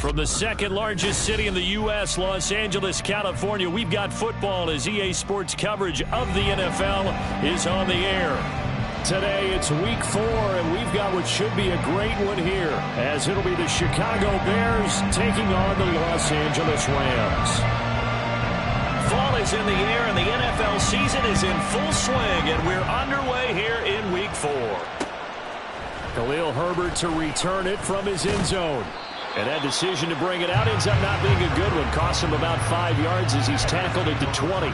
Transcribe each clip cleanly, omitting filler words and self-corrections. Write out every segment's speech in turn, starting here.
From the second largest city in the U.S., Los Angeles, California, we've got football as EA Sports coverage of the NFL is on the air. Today, it's week 4, and we've got what should be a great one here, as it'll be the Chicago Bears taking on the Los Angeles Rams. Fall is in the air, and the NFL season is in full swing, and we're underway here in week 4. Khalil Herbert to return it from his end zone. And that decision to bring it out ends up not being a good one. Costs him about 5 yards as he's tackled at the 20.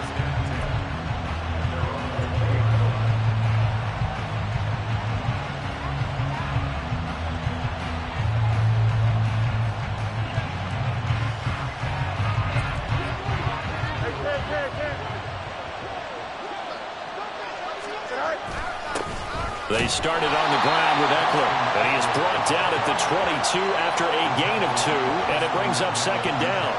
They started on the ground with Eckler, and he is brought down at the 22 after a gain of 2, and it brings up second down.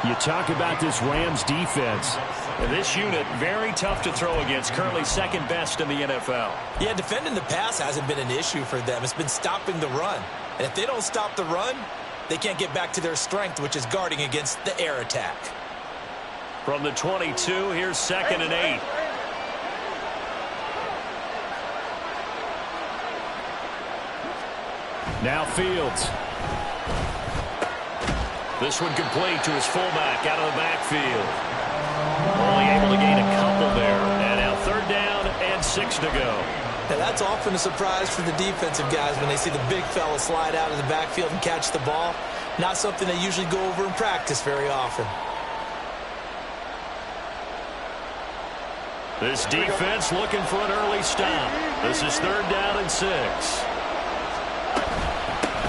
You talk about this Rams defense. And this unit, very tough to throw against, currently second best in the NFL. Yeah, defending the pass hasn't been an issue for them. It's been stopping the run. And if they don't stop the run, they can't get back to their strength, which is guarding against the air attack. From the 22, here's 2nd and 8. Now Fields. This one complete to his fullback out of the backfield. Only able to gain a couple there. And now 3rd down and 6 to go. Now that's often a surprise for the defensive guys when they see the big fella slide out of the backfield and catch the ball. Not something they usually go over in practice very often. This defense looking for an early stop. This is 3rd down and 6.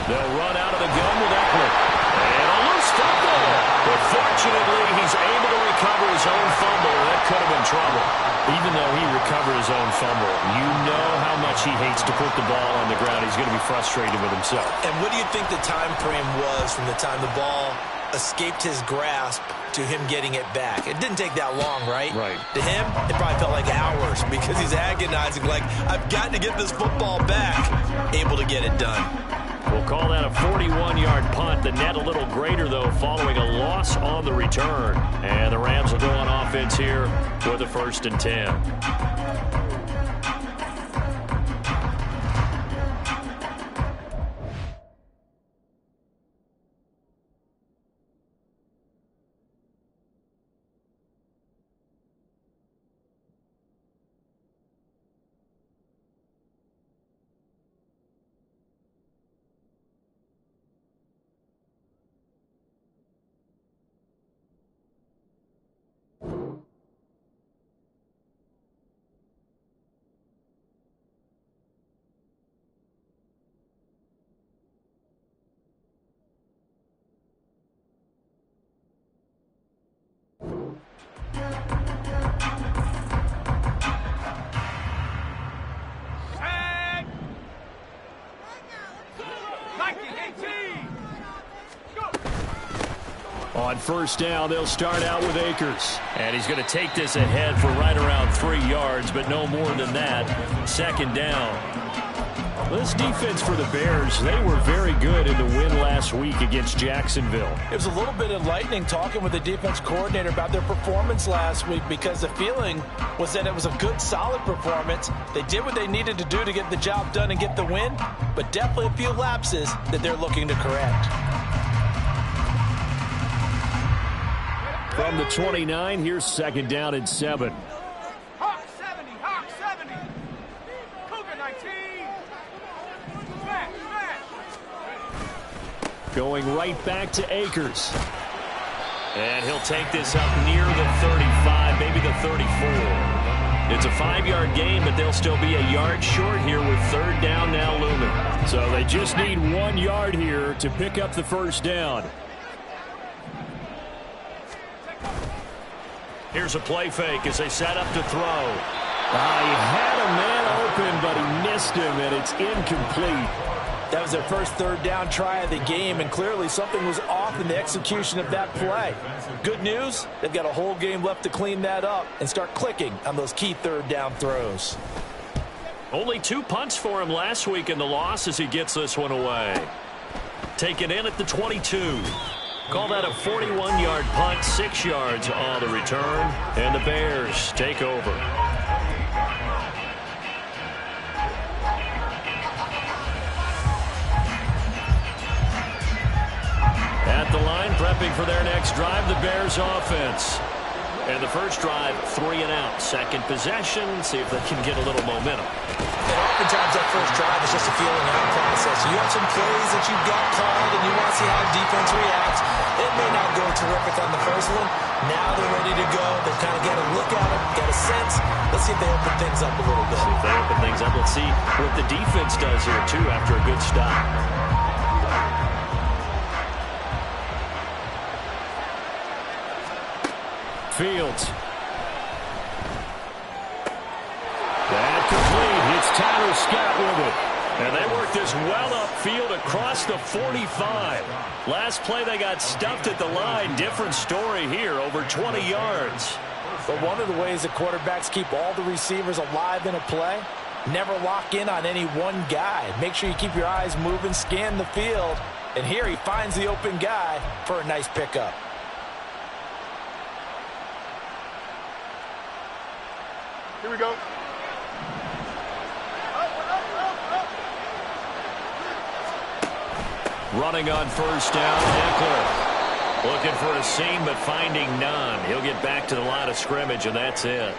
They'll run out of the gun with Eckler. And a loose fumble. But fortunately, he's able to recover his own fumble. That could have been trouble. Even though he recovered his own fumble, you know how much he hates to put the ball on the ground. He's going to be frustrated with himself. And what do you think the time frame was from the time the ball escaped his grasp to him getting it back? It didn't take that long, right? Right. To him, it probably felt like hours because he's agonizing like, I've got to get this football back. Able to get it done. We'll call that a 41-yard punt. The net a little greater, though, following a loss on the return. And the Rams will go on offense here with a 1st and 10. On 1st down, they'll start out with Akers. And he's going to take this ahead for right around 3 yards, but no more than that. 2nd down. This defense for the Bears, they were very good in the win last week against Jacksonville. It was a little bit enlightening talking with the defense coordinator about their performance last week because the feeling was that it was a good, solid performance. They did what they needed to do to get the job done and get the win, but definitely a few lapses that they're looking to correct. From the 29, here's 2nd down and 7. Hawk 70, Hawk 70. Cougar 19. Smash, smash. Going right back to Akers. And he'll take this up near the 35, maybe the 34. It's a 5-yard gain, but they'll still be a yard short here with 3rd down now looming. So they just need 1 yard here to pick up the 1st down. Here's a play fake as they set up to throw. He had a man open, but he missed him, and it's incomplete. That was their first 3rd down try of the game, and clearly something was off in the execution of that play. Good news, they've got a whole game left to clean that up and start clicking on those key 3rd down throws. Only 2 punts for him last week in the loss as he gets this one away. taken in at the 22. Call that a 41-yard punt, 6 yards on the return, and the Bears take over. At the line, prepping for their next drive, the Bears offense. And the first drive, 3 and out. Second possession, see if they can get a little momentum. And oftentimes that first drive is just a feeling out process. You have some plays that you've got called and you want to see how defense reacts. It may not go terrific on the first one. Now they're ready to go. They've kind of got a look at it, got a sense. Let's see if they open things up a little bit. See if they open things up. Let's see what the defense does here, too, after a good stop. Fields. That complete. It's Tyler Scott with it. And they work this well upfield across the 45. Last play they got stuffed at the line. Different story here, over 20 yards. But one of the ways that quarterbacks keep all the receivers alive in a play, never lock in on any one guy. Make sure you keep your eyes moving, scan the field. And here he finds the open guy for a nice pickup. Here we go. Running on first down, Ekeler. Looking for a seam, but finding none. He'll get back to the line of scrimmage, and that's it.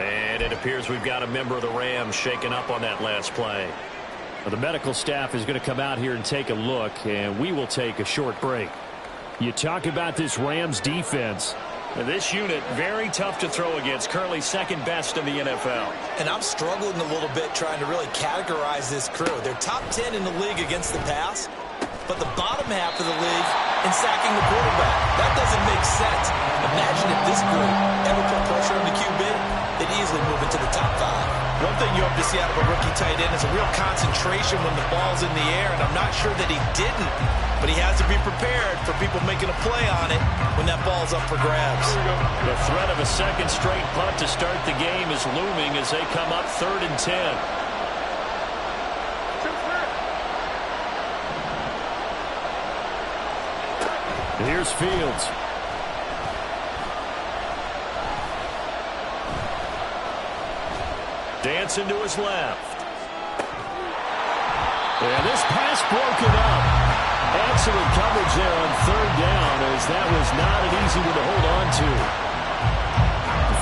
And it appears we've got a member of the Rams shaken up on that last play. Well, the medical staff is going to come out here and take a look, and we will take a short break. You talk about this Rams defense. This unit, very tough to throw against, currently second best in the NFL. And I'm struggling a little bit trying to really categorize this crew. They're top 10 in the league against the pass, but the bottom half of the league in sacking the quarterback. That doesn't make sense. Imagine if this group ever put pressure on the QB, they'd easily move into the top 5. One thing you hope to see out of a rookie tight end is a real concentration when the ball's in the air, and I'm not sure that he didn't, but he has to be prepared for people making a play on it when that ball's up for grabs. The threat of a second straight punt to start the game is looming as they come up 3rd and 10. Here's Fields. Dancing to his left. And this pass broken up. Excellent coverage there on 3rd down, as that was not an easy one to hold on to.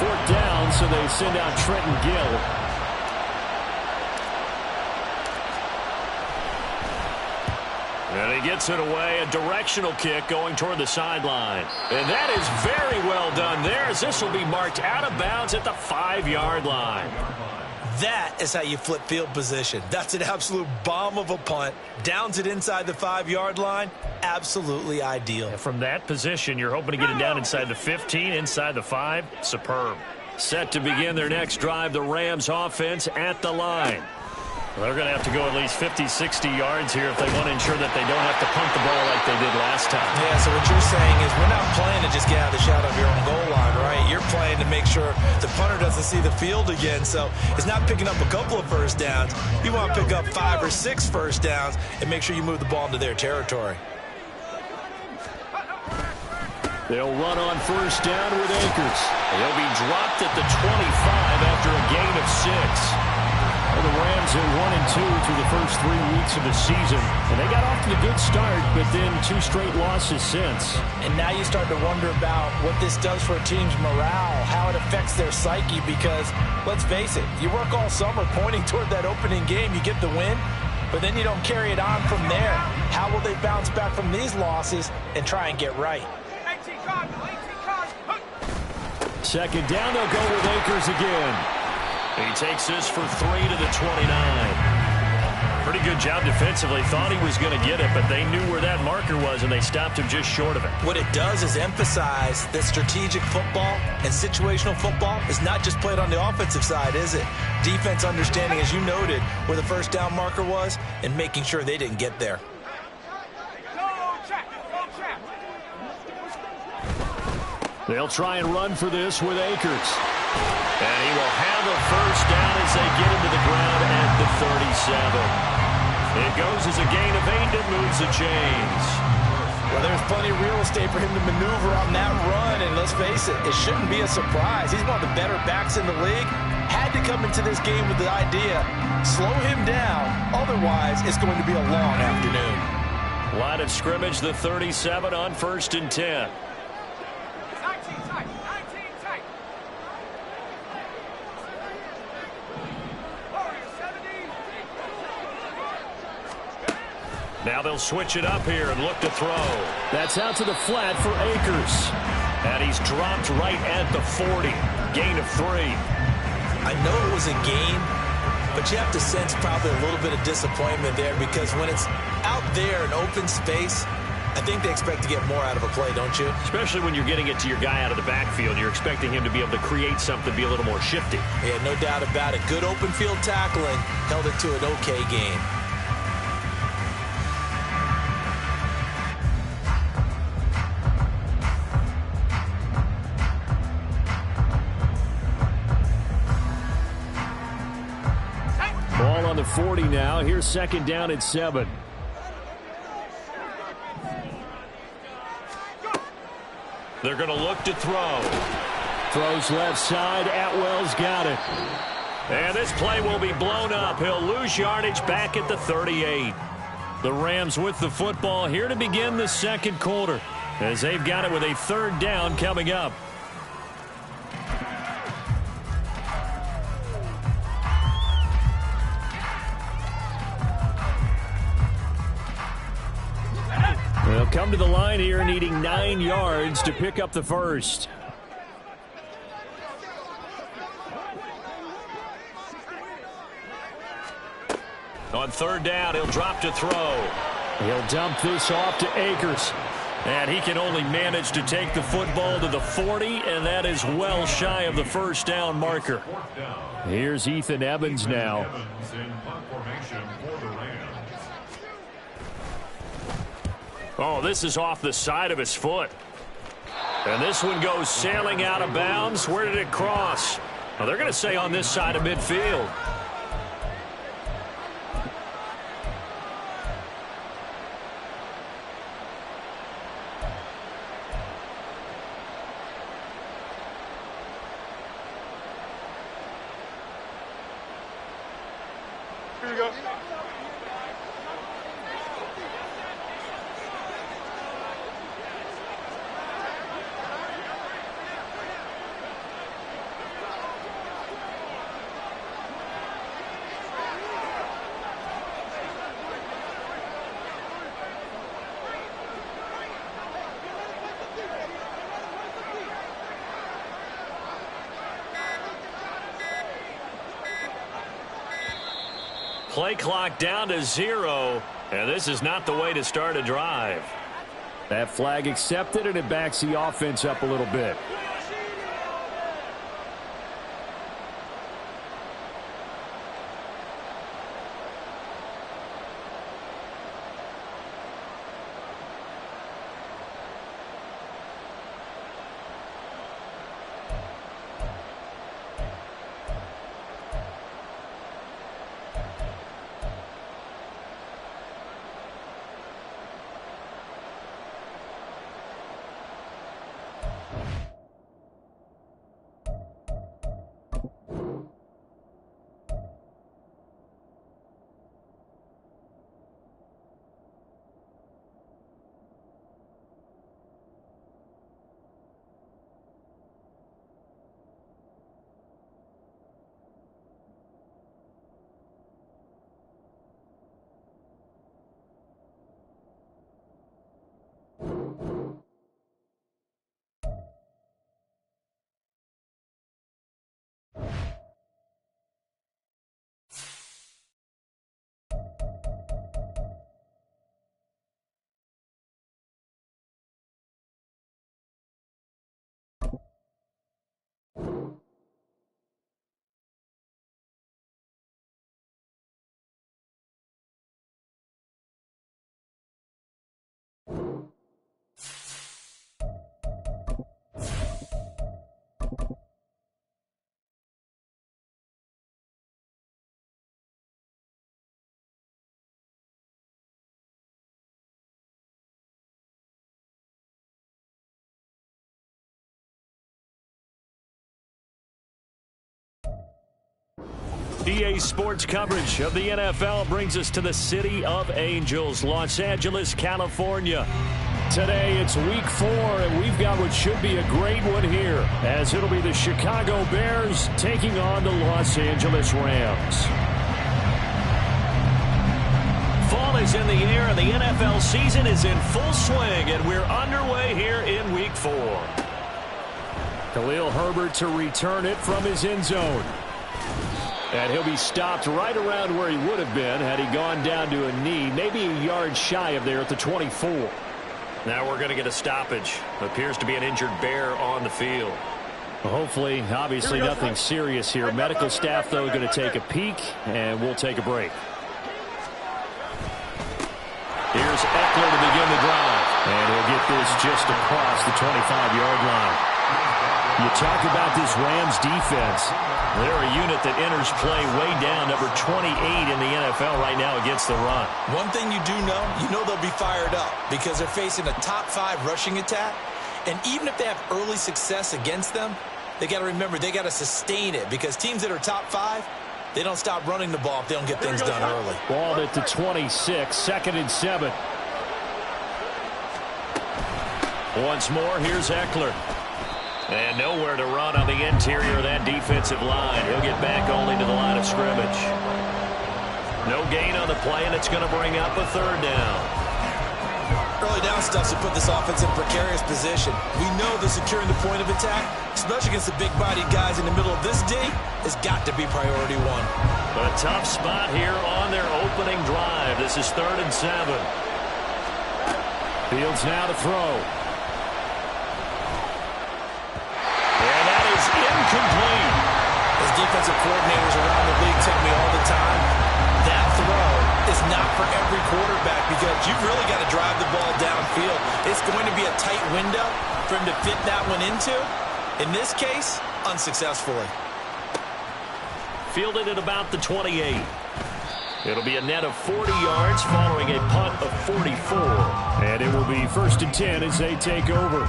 4th down, so they send out Trenton Gill. And he gets it away, a directional kick going toward the sideline. And that is very well done there, as this will be marked out of bounds at the 5-yard line. That is how you flip field position. That's an absolute bomb of a punt. Downs it inside the 5-yard line. Absolutely ideal. From that position, you're hoping to get it down inside the 15, inside the 5. Superb. Set to begin their next drive, the Rams offense at the line. Well, they're going to have to go at least 50, 60 yards here if they want to ensure that they don't have to punt the ball like they did last time. Yeah, so what you're saying is we're not playing to just get out of the shadow of your own goal line, right? You're playing to make sure the punter doesn't see the field again. So it's not picking up a couple of first downs. You want to pick up 5 or 6 first downs and make sure you move the ball into their territory. They'll run on first down with Akers. He'll be dropped at the 25 after a gain of 6. Well, the Rams are 1-2 through the first 3 weeks of the season. And they got off to a good start, but then 2 straight losses since. And now you start to wonder about what this does for a team's morale, how it affects their psyche, because, let's face it, you work all summer pointing toward that opening game, you get the win, but then you don't carry it on from there. How will they bounce back from these losses and try and get right? 18 cards. 2nd down, they'll go with Akers again. He takes this for 3 to the 29. Pretty good job defensively. Thought he was going to get it, but they knew where that marker was, and they stopped him just short of it. What it does is emphasize that strategic football and situational football is not just played on the offensive side, is it? Defense understanding, as you noted, where the first down marker was and making sure they didn't get there. They'll try and run for this with Akers. And he will have a first down as they get into the ground at the 37. It goes as a gain of 8 that moves pulls a James. Well, there's plenty of real estate for him to maneuver on that run, and let's face it, it shouldn't be a surprise. He's one of the better backs in the league. Had to come into this game with the idea, slow him down, otherwise it's going to be a long afternoon. Line of scrimmage, the 37 on 1st and 10. 19 tight. 19 tight. Warriors 70. Now they'll switch it up here and look to throw. That's out to the flat for Akers. And he's dropped right at the 40. Gain of 3. I know it was a game, but you have to sense probably a little bit of disappointment there because when it's out there in open space, I think they expect to get more out of a play, don't you? Especially when you're getting it to your guy out of the backfield. You're expecting him to be able to create something, be a little more shifty. Yeah, no doubt about it. Good open field tackling held it to an okay game. Ball on the 40 now. Here's 2nd down and 7. They're going to look to throw. Throws left side. Atwell's got it. And this play will be blown up. He'll lose yardage back at the 38. The Rams with the football here to begin the 2nd quarter, as they've got it with a 3rd down coming up. They'll come to the line here needing 9 yards to pick up the first. On 3rd down, he'll drop to throw. He'll dump this off to Akers. And he can only manage to take the football to the 40, and that is well shy of the 1st down marker. Here's Ethan Evans now. Oh, this is off the side of his foot. And this one goes sailing out of bounds. Where did it cross? Well, they're going to say on this side of midfield. Here we go. Play clock down to 0, and this is not the way to start a drive. That flag accepted, and it backs the offense up a little bit. EA Sports coverage of the NFL brings us to the City of Angels, Los Angeles, California. Today, it's week 4, and we've got what should be a great one here, as it'll be the Chicago Bears taking on the Los Angeles Rams. Fall is in the air, and the NFL season is in full swing, and we're underway here in week 4. Khalil Herbert to return it from his end zone. And he'll be stopped right around where he would have been had he gone down to a knee, maybe a yard shy of there at the 24. Now we're going to get a stoppage. Appears to be an injured Bear on the field. Hopefully, obviously nothing serious here. Medical staff, though, going to take a peek, and we'll take a break. Here's Eckler to begin the drive. And he'll get this just across the 25-yard line. You talk about this Rams defense. They're a unit that enters play way down, number 28 in the NFL right now against the run. One thing you do know, they'll be fired up because they're facing a top 5 rushing attack. And even if they have early success against them, they got to remember they got to sustain it because teams that are top 5, they don't stop running the ball if they don't get things done early. Ball at the 26, 2nd and 7. Once more, here's Eckler. And nowhere to run on the interior of that defensive line. He'll get back only to the line of scrimmage. No gain on the play, and it's going to bring up a 3rd down. Early down stuff to put this offense in precarious position. We know that securing the point of attack, especially against the big-bodied guys in the middle of this D, has got to be priority 1. A tough spot here on their opening drive. This is 3rd and 7. Fields now to throw. Incomplete. As defensive coordinators around the league tell me all the time, that throw is not for every quarterback because you've really got to drive the ball downfield. It's going to be a tight window for him to fit that one into. In this case, unsuccessfully. Fielded at about the 28. It'll be a net of 40 yards following a punt of 44. And it will be 1st and 10 as they take over.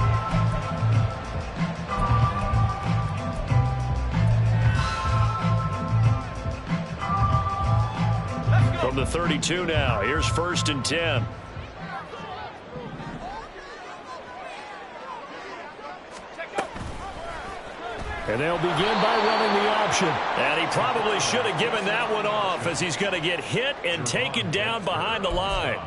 From the 32 now, here's 1st and 10. And they'll begin by running the option. And he probably should have given that one off as he's going to get hit and taken down behind the line.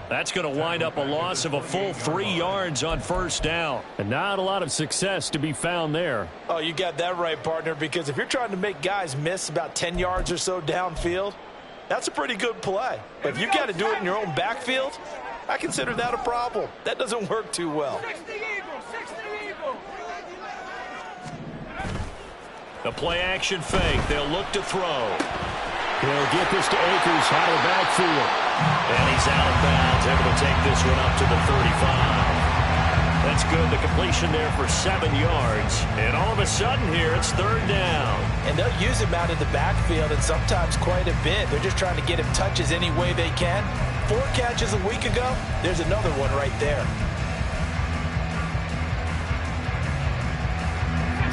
That's going to wind up a loss of a full 3 yards on 1st down. And not a lot of success to be found there. Oh, you got that right, partner, because if you're trying to make guys miss about 10 yards or so downfield, that's a pretty good play. But if you got to do it in your own backfield, I consider that a problem. That doesn't work too well. 60 Eagle. The play-action fake. They'll look to throw. He'll get this to Akers out of the backfield. And he's out of bounds, able to take this one up to the 35. That's good. The completion there for 7 yards. And all of a sudden here, it's 3rd down. And they'll use him out of the backfield and sometimes quite a bit. They're just trying to get him touches any way they can. 4 catches a week ago. There's another one right there.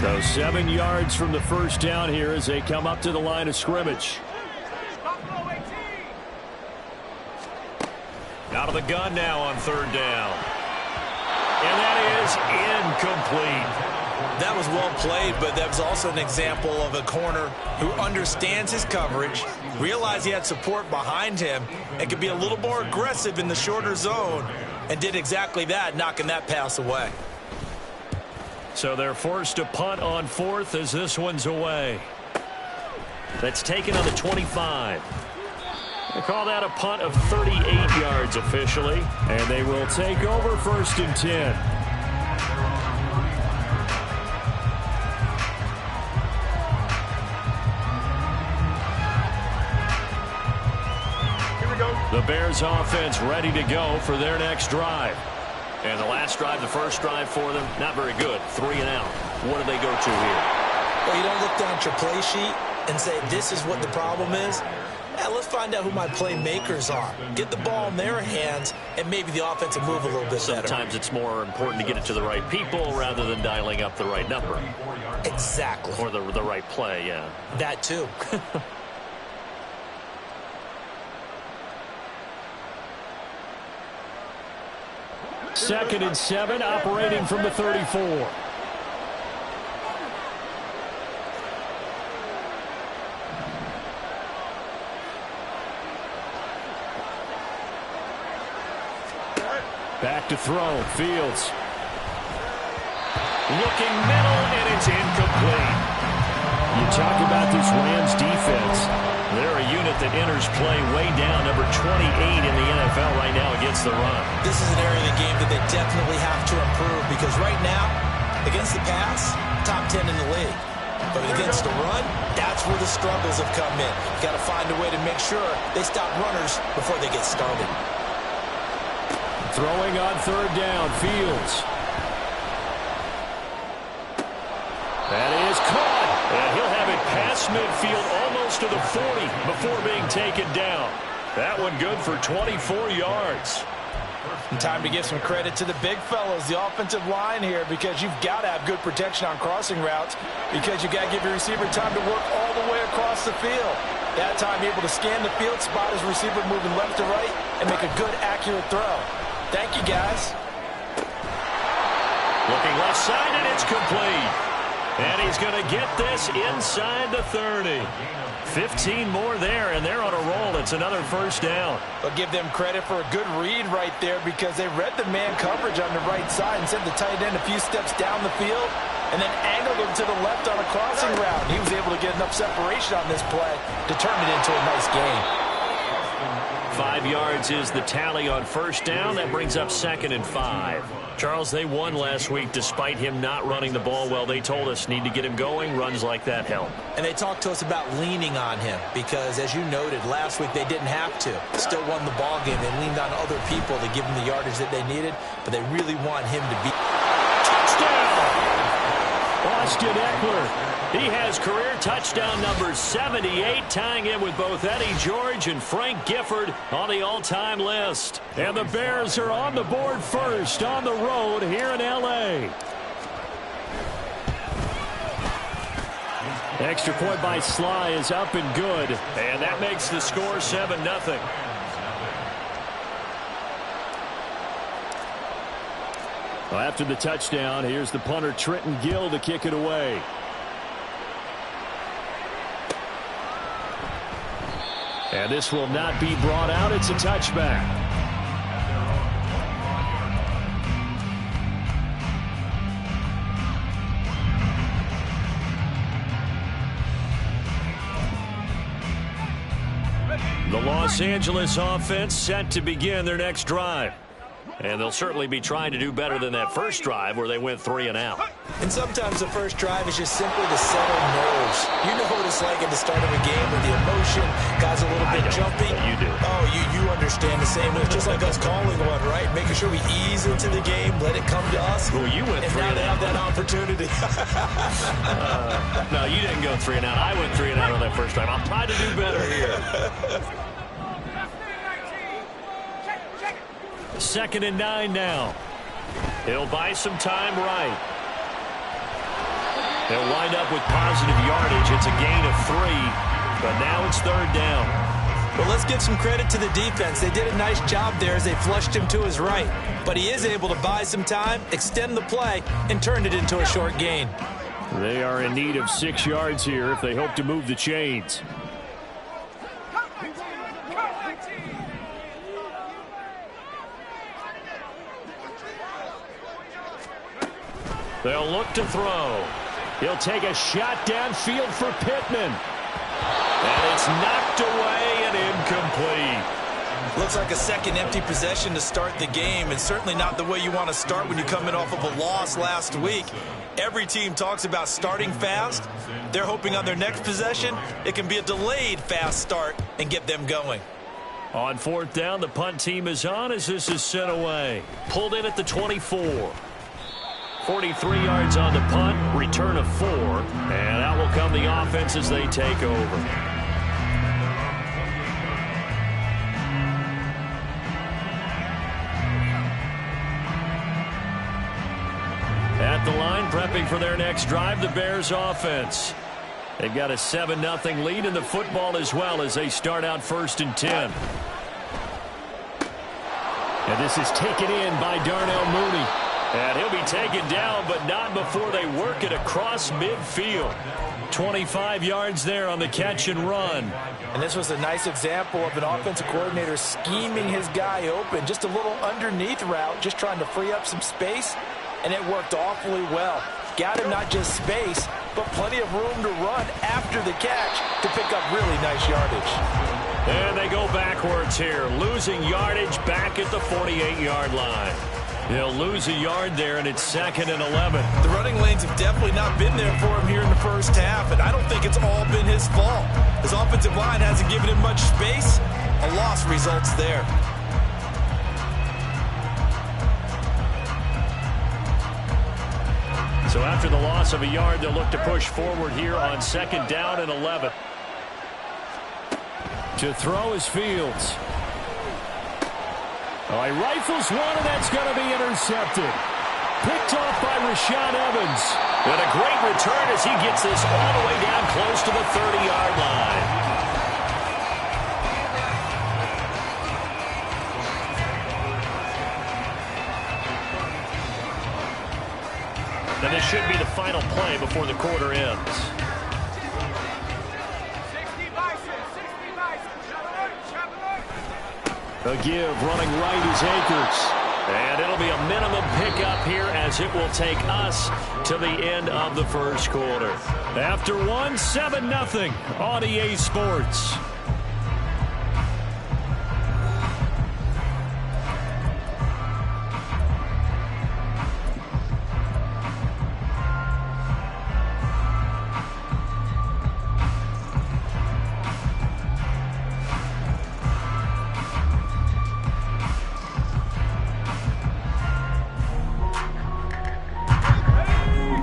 So 7 yards from the 1st down here as they come up to the line of scrimmage. Out of the gun now on 3rd down. And that is incomplete. That was well played, but that was also an example of a corner who understands his coverage, realized he had support behind him, and could be a little more aggressive in the shorter zone, and did exactly that, knocking that pass away. So they're forced to punt on 4th as this one's away. That's taken on the 25. They call that a punt of 38 yards officially, and they will take over 1st and 10. The Bears offense ready to go for their next drive. And the last drive, the first drive for them, not very good. 3 and out. What do they go to here? Well, you don't look down at your play sheet and say, this is what the problem is. Yeah, let's find out who my playmakers are. Get the ball in their hands, and maybe the offense will move a little bit better. Sometimes it's more important to get it to the right people rather than dialing up the right number. Exactly. Or the right play, yeah. That too. 2nd and 7, operating from the 34. Back to throw. Fields. Looking middle, and it's incomplete. You talk about this Rams defense. They're a unit that enters play way down, number 28 in the NFL right now against the run. This is an area of the game that they definitely have to improve because right now, against the pass, top 10 in the league. But against the run, that's where the struggles have come in. You got to find a way to make sure they stop runners before they get started. Throwing on 3rd down, Fields. That is caught. And he'll have it past midfield almost to the 40 before being taken down. That one good for 24 yards. And time to give some credit to the big fellows, the offensive line here, because you've got to have good protection on crossing routes because you got to give your receiver time to work all the way across the field. That time, able to scan the field, spot his receiver moving left to right, and make a good, accurate throw. Thank you, guys. Looking left side, and it's complete. And he's going to get this inside the 30. 15 more there, and they're on a roll. It's another 1st down. I'll give them credit for a good read right there because they read the man coverage on the right side and sent the tight end a few steps down the field and then angled him to the left on a crossing route. He was able to get enough separation on this play to turn it into a nice gain. 5 yards is the tally on 1st down. That brings up 2nd and 5. Charles, they won last week despite him not running the ball well. They told us need to get him going. Runs like that help. And they talked to us about leaning on him because, as you noted, last week they didn't have to. Still won the ball game. They leaned on other people to give them the yardage that they needed, but they really want him to be. Touchdown! Austin Eckler. He has career touchdown number 78, tying in with both Eddie George and Frank Gifford on the all-time list. And the Bears are on the board first on the road here in L.A. Extra point by Sly is up and good. And that makes the score 7-0. Well, after the touchdown, here's the punter Trenton Gill to kick it away. And this will not be brought out. It's a touchback. The Los Angeles offense set to begin their next drive. And they'll certainly be trying to do better than that first drive where they went 3 and out. And sometimes the first drive is just simply to settle nerves. You know what it's like at the start of a game with the emotion, guys a little bit jumpy. You do. Oh, you understand the same. It's just like us calling one, right? Making sure we ease into the game, let it come to us. Well, you went 3 and and out. Now they have that opportunity. No, you didn't go 3 and out. I went 3 and out on that first drive. I'll try to do better here. 2nd and 9 now. He'll buy some time right. They'll wind up with positive yardage. It's a gain of 3, but now it's 3rd down. Well, let's give some credit to the defense. They did a nice job there as they flushed him to his right. But he is able to buy some time, extend the play, and turn it into a short gain. They are in need of 6 yards here if they hope to move the chains. They'll look to throw. He'll take a shot downfield for Pittman. And it's knocked away and incomplete. Looks like a second empty possession to start the game, and certainly not the way you want to start when you're coming off of a loss last week. Every team talks about starting fast. They're hoping on their next possession it can be a delayed fast start and get them going. On 4th down, the punt team is on as this is sent away. Pulled in at the 24. 43 yards on the punt, return of 4, and out will come the offense as they take over. At the line, prepping for their next drive, the Bears offense. They've got a 7-0 lead in the football as well as they start out 1st and 10. And this is taken in by Darnell Mooney. And he'll be taken down, but not before they work it across midfield. 25 yards there on the catch and run. And this was a nice example of an offensive coordinator scheming his guy open. Just a little underneath route, just trying to free up some space. And it worked awfully well. Got him not just space, but plenty of room to run after the catch to pick up really nice yardage. And they go backwards here, losing yardage back at the 48-yard line. They'll lose a yard there, and it's 2nd and 11. The running lanes have definitely not been there for him here in the first half, and I don't think it's all been his fault. His offensive line hasn't given him much space. A loss results there. So after the loss of a yard, they'll look to push forward here on 2nd down and 11. To throw is Fields. Oh, he rifles one, and that's going to be intercepted. Picked off by Rashaan Evans. And a great return as he gets this all the way down close to the 30-yard line. And this should be the final play before the quarter ends. 60 Bison, 60 Bison. A give running right is Akers. And it'll be a minimum pickup here as it will take us to the end of the first quarter. After 7-0 on EA Sports.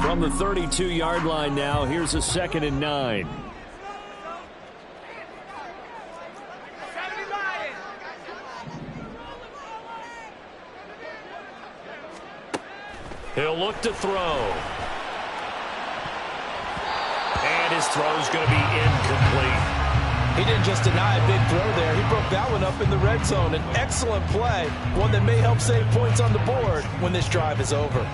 From the 32-yard line now, here's a 2nd and 9. He'll look to throw. And his throw's going to be incomplete. He didn't just deny a big throw there. He broke that one up in the red zone. An excellent play, one that may help save points on the board when this drive is over.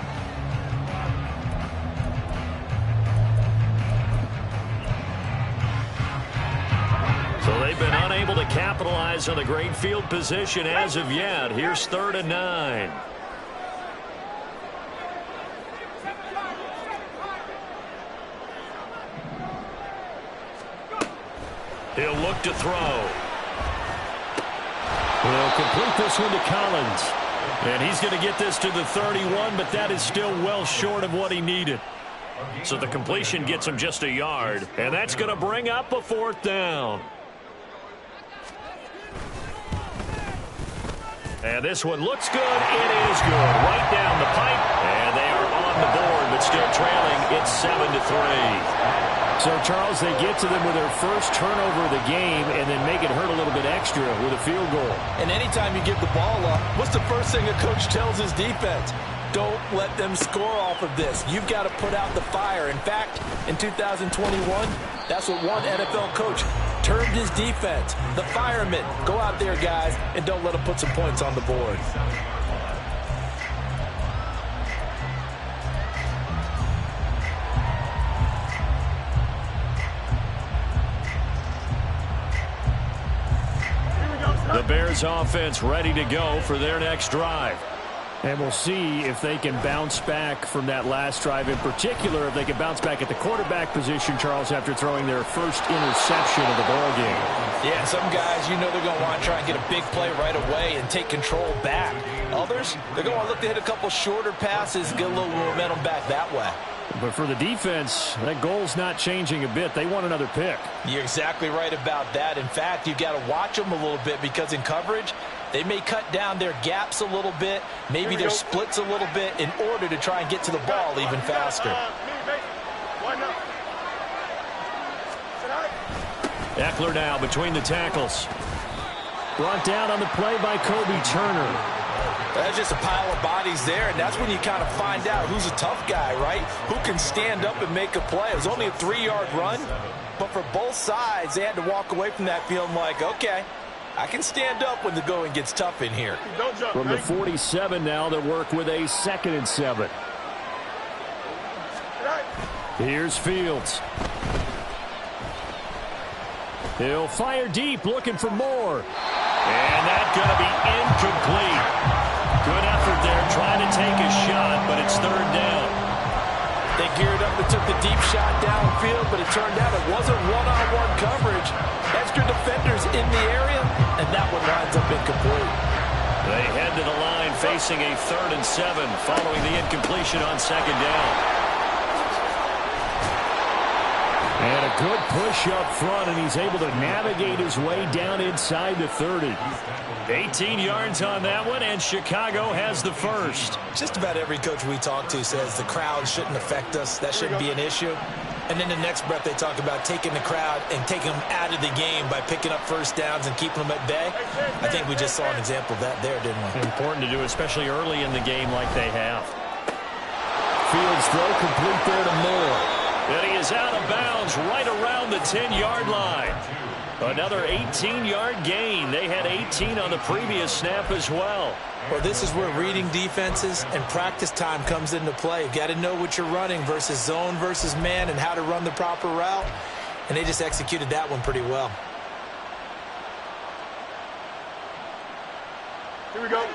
So they've been unable to capitalize on the great field position as of yet. Here's 3rd and 9. He'll look to throw. He'll complete this one to Collins. And he's going to get this to the 31, but that is still well short of what he needed. So the completion gets him just a yard, and that's going to bring up a 4th down. And this one looks good. It is good. Right down the pipe. And they are on the board, but still trailing. It's 7-3. So, Charles, they get to them with their first turnover of the game and then make it hurt a little bit extra with a field goal. And anytime you give the ball up, what's the first thing a coach tells his defense? Don't let them score off of this. You've got to put out the fire. In fact, in 2021, that's what one NFL coach termed his defense. The firemen. Go out there, guys, and don't let them put some points on the board. The Bears offense ready to go for their next drive. And we'll see if they can bounce back from that last drive. In particular, if they can bounce back at the quarterback position, Charles, after throwing their first interception of the ball game. Yeah, some guys, you know they're going to want to try and get a big play right away and take control back. Others, they're going to look to hit a couple shorter passes, get a little momentum back that way. But for the defense, that goal's not changing a bit. They want another pick. You're exactly right about that. In fact, you've got to watch them a little bit because in coverage, they may cut down their gaps a little bit, maybe their splits a little bit in order to try and get to the ball even faster. Eckler now between the tackles. Brought down on the play by Kobe Turner. That's just a pile of bodies there, and that's when you kind of find out who's a tough guy, right? Who can stand up and make a play. It was only a 3-yard run, but for both sides, they had to walk away from that feeling like, okay, I can stand up when the going gets tough in here. From the 47 now, they work with a 2nd and 7. Here's Fields. He'll fire deep, looking for more. And that's going to be incomplete. Good effort there, trying to take a shot, but it's 3rd down. They geared up and took the deep shot downfield, but it turned out it wasn't one-on-one coverage. Extra defenders in the area, and that one winds up incomplete. They head to the line facing a 3rd and 7 following the incompletion on 2nd down. And a good push up front, and he's able to navigate his way down inside the 30. 18 yards on that one, and Chicago has the first. Just about every coach we talk to says the crowd shouldn't affect us. That shouldn't be an issue. And then the next breath they talk about taking the crowd and taking them out of the game by picking up first downs and keeping them at bay. I think we just saw an example of that there, didn't we? Important to do, especially early in the game like they have. Fields throw complete there to Moore. And he is out of bounds right around the 10-yard line. Another 18-yard gain. They had 18 on the previous snap as well. Well, this is where reading defenses and practice time comes into play. You've got to know what you're running versus zone versus man and how to run the proper route. And they just executed that one pretty well. Here we go.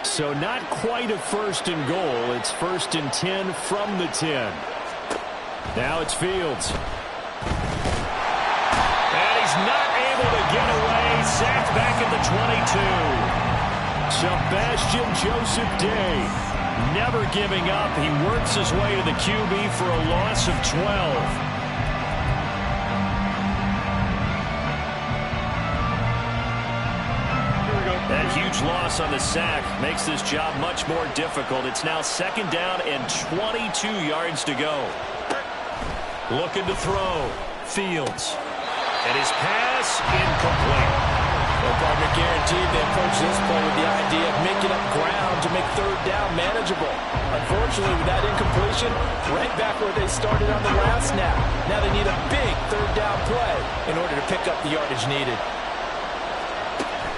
So not quite a 1st and goal. It's 1st and 10 from the 10. Now it's Fields. And he's not able to get away. Sacked back at the 22. Sebastian Joseph Day never giving up. He works his way to the QB for a loss of 12. That huge loss on the sack makes this job much more difficult. It's now 2nd down and 22 yards to go. Looking to throw. Fields. And his pass incomplete. Well, partner, guaranteed they approach this play with the idea of making up ground to make 3rd down manageable. Unfortunately, with that incompletion, right back where they started on the last snap. Now they need a big 3rd down play in order to pick up the yardage needed.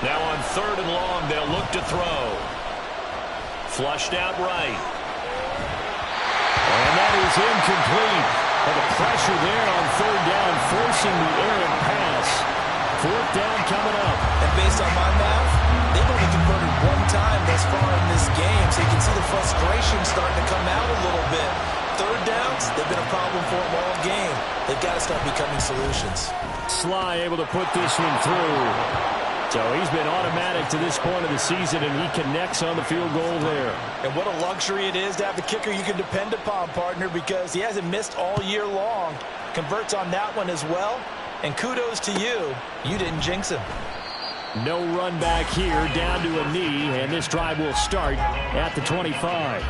Now on 3rd and long, they'll look to throw. Flushed out right. And that is incomplete. Well, the pressure there on 3rd down, forcing the errant pass. 4th down coming up. And based on my math, they've only converted 1 time thus far in this game, so you can see the frustration starting to come out a little bit. 3rd downs, they've been a problem for them all game. They've got to start becoming solutions. Sly able to put this one through. So he's been automatic to this point of the season, and he connects on the field goal there. And what a luxury it is to have a kicker you can depend upon, partner, because he hasn't missed all year long. Converts on that one as well. And kudos to you. You didn't jinx him. No run back here, down to a knee, and this drive will start at the 25.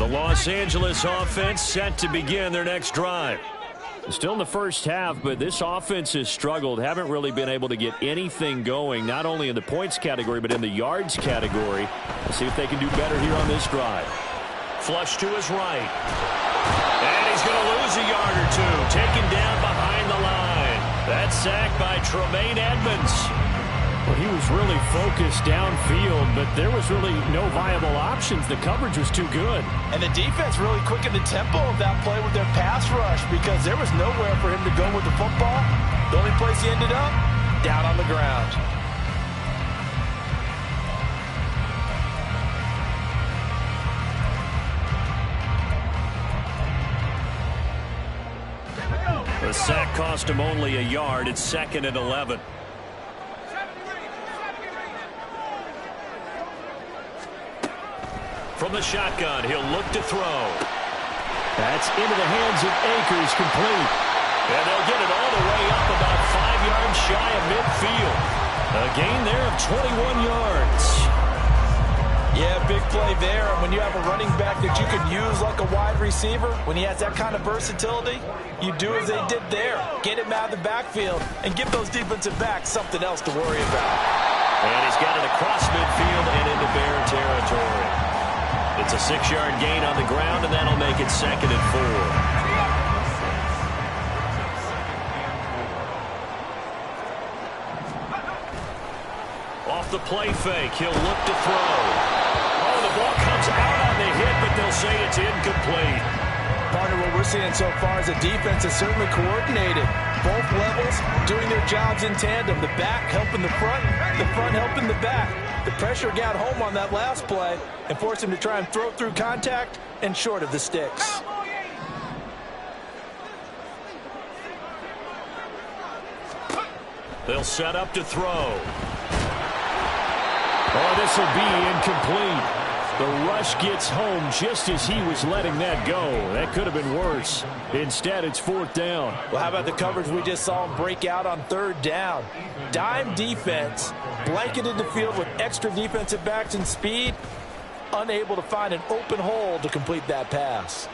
Los Angeles offense set to begin their next drive. Still in the first half, but this offense has struggled. Haven't really been able to get anything going, not only in the points category, but in the yards category. Let's see if they can do better here on this drive. Flush to his right. And he's going to lose a yard or two. Taken down behind the line. That's sacked by Tremaine Edmonds. Well, he was really focused downfield, but there was really no viable options. The coverage was too good. And the defense really quickened the tempo of that play with their pass rush because there was nowhere for him to go with the football. The only place he ended up, down on the ground. The sack cost him only a yard. It's 2nd and 11. From the shotgun, he'll look to throw. That's into the hands of Akers, complete. And they'll get it all the way up about 5 yards shy of midfield. A gain there of 21 yards. Yeah, big play there. And when you have a running back that you can use like a wide receiver, when he has that kind of versatility, you do as they did there. Get him out of the backfield and give those defensive backs something else to worry about. And he's got it across midfield and into Bear territory. It's a 6-yard gain on the ground, and that'll make it 2nd and 4. Off the play fake, he'll look to throw. Oh, the ball comes out on the hit, but they'll say it's incomplete. Partner, what we're seeing so far is the defense is certainly coordinated. Both levels doing their jobs in tandem. The back helping the front helping the back. The pressure got home on that last play and forced him to try and throw through contact and short of the sticks. They'll set up to throw. Oh, this will be incomplete. The rush gets home just as he was letting that go. That could have been worse. Instead, it's 4th down. Well, how about the coverage we just saw him break out on 3rd down? Dime defense, blanketed the field with extra defensive backs and speed, unable to find an open hole to complete that pass.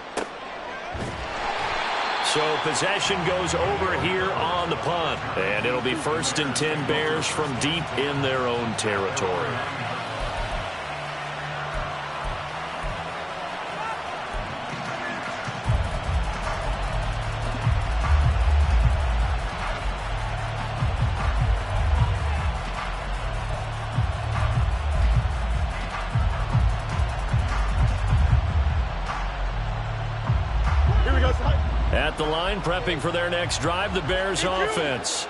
So possession goes over here on the punt. And it'll be 1st and 10 Bears from deep in their own territory. At the line, prepping for their next drive, the Bears offense.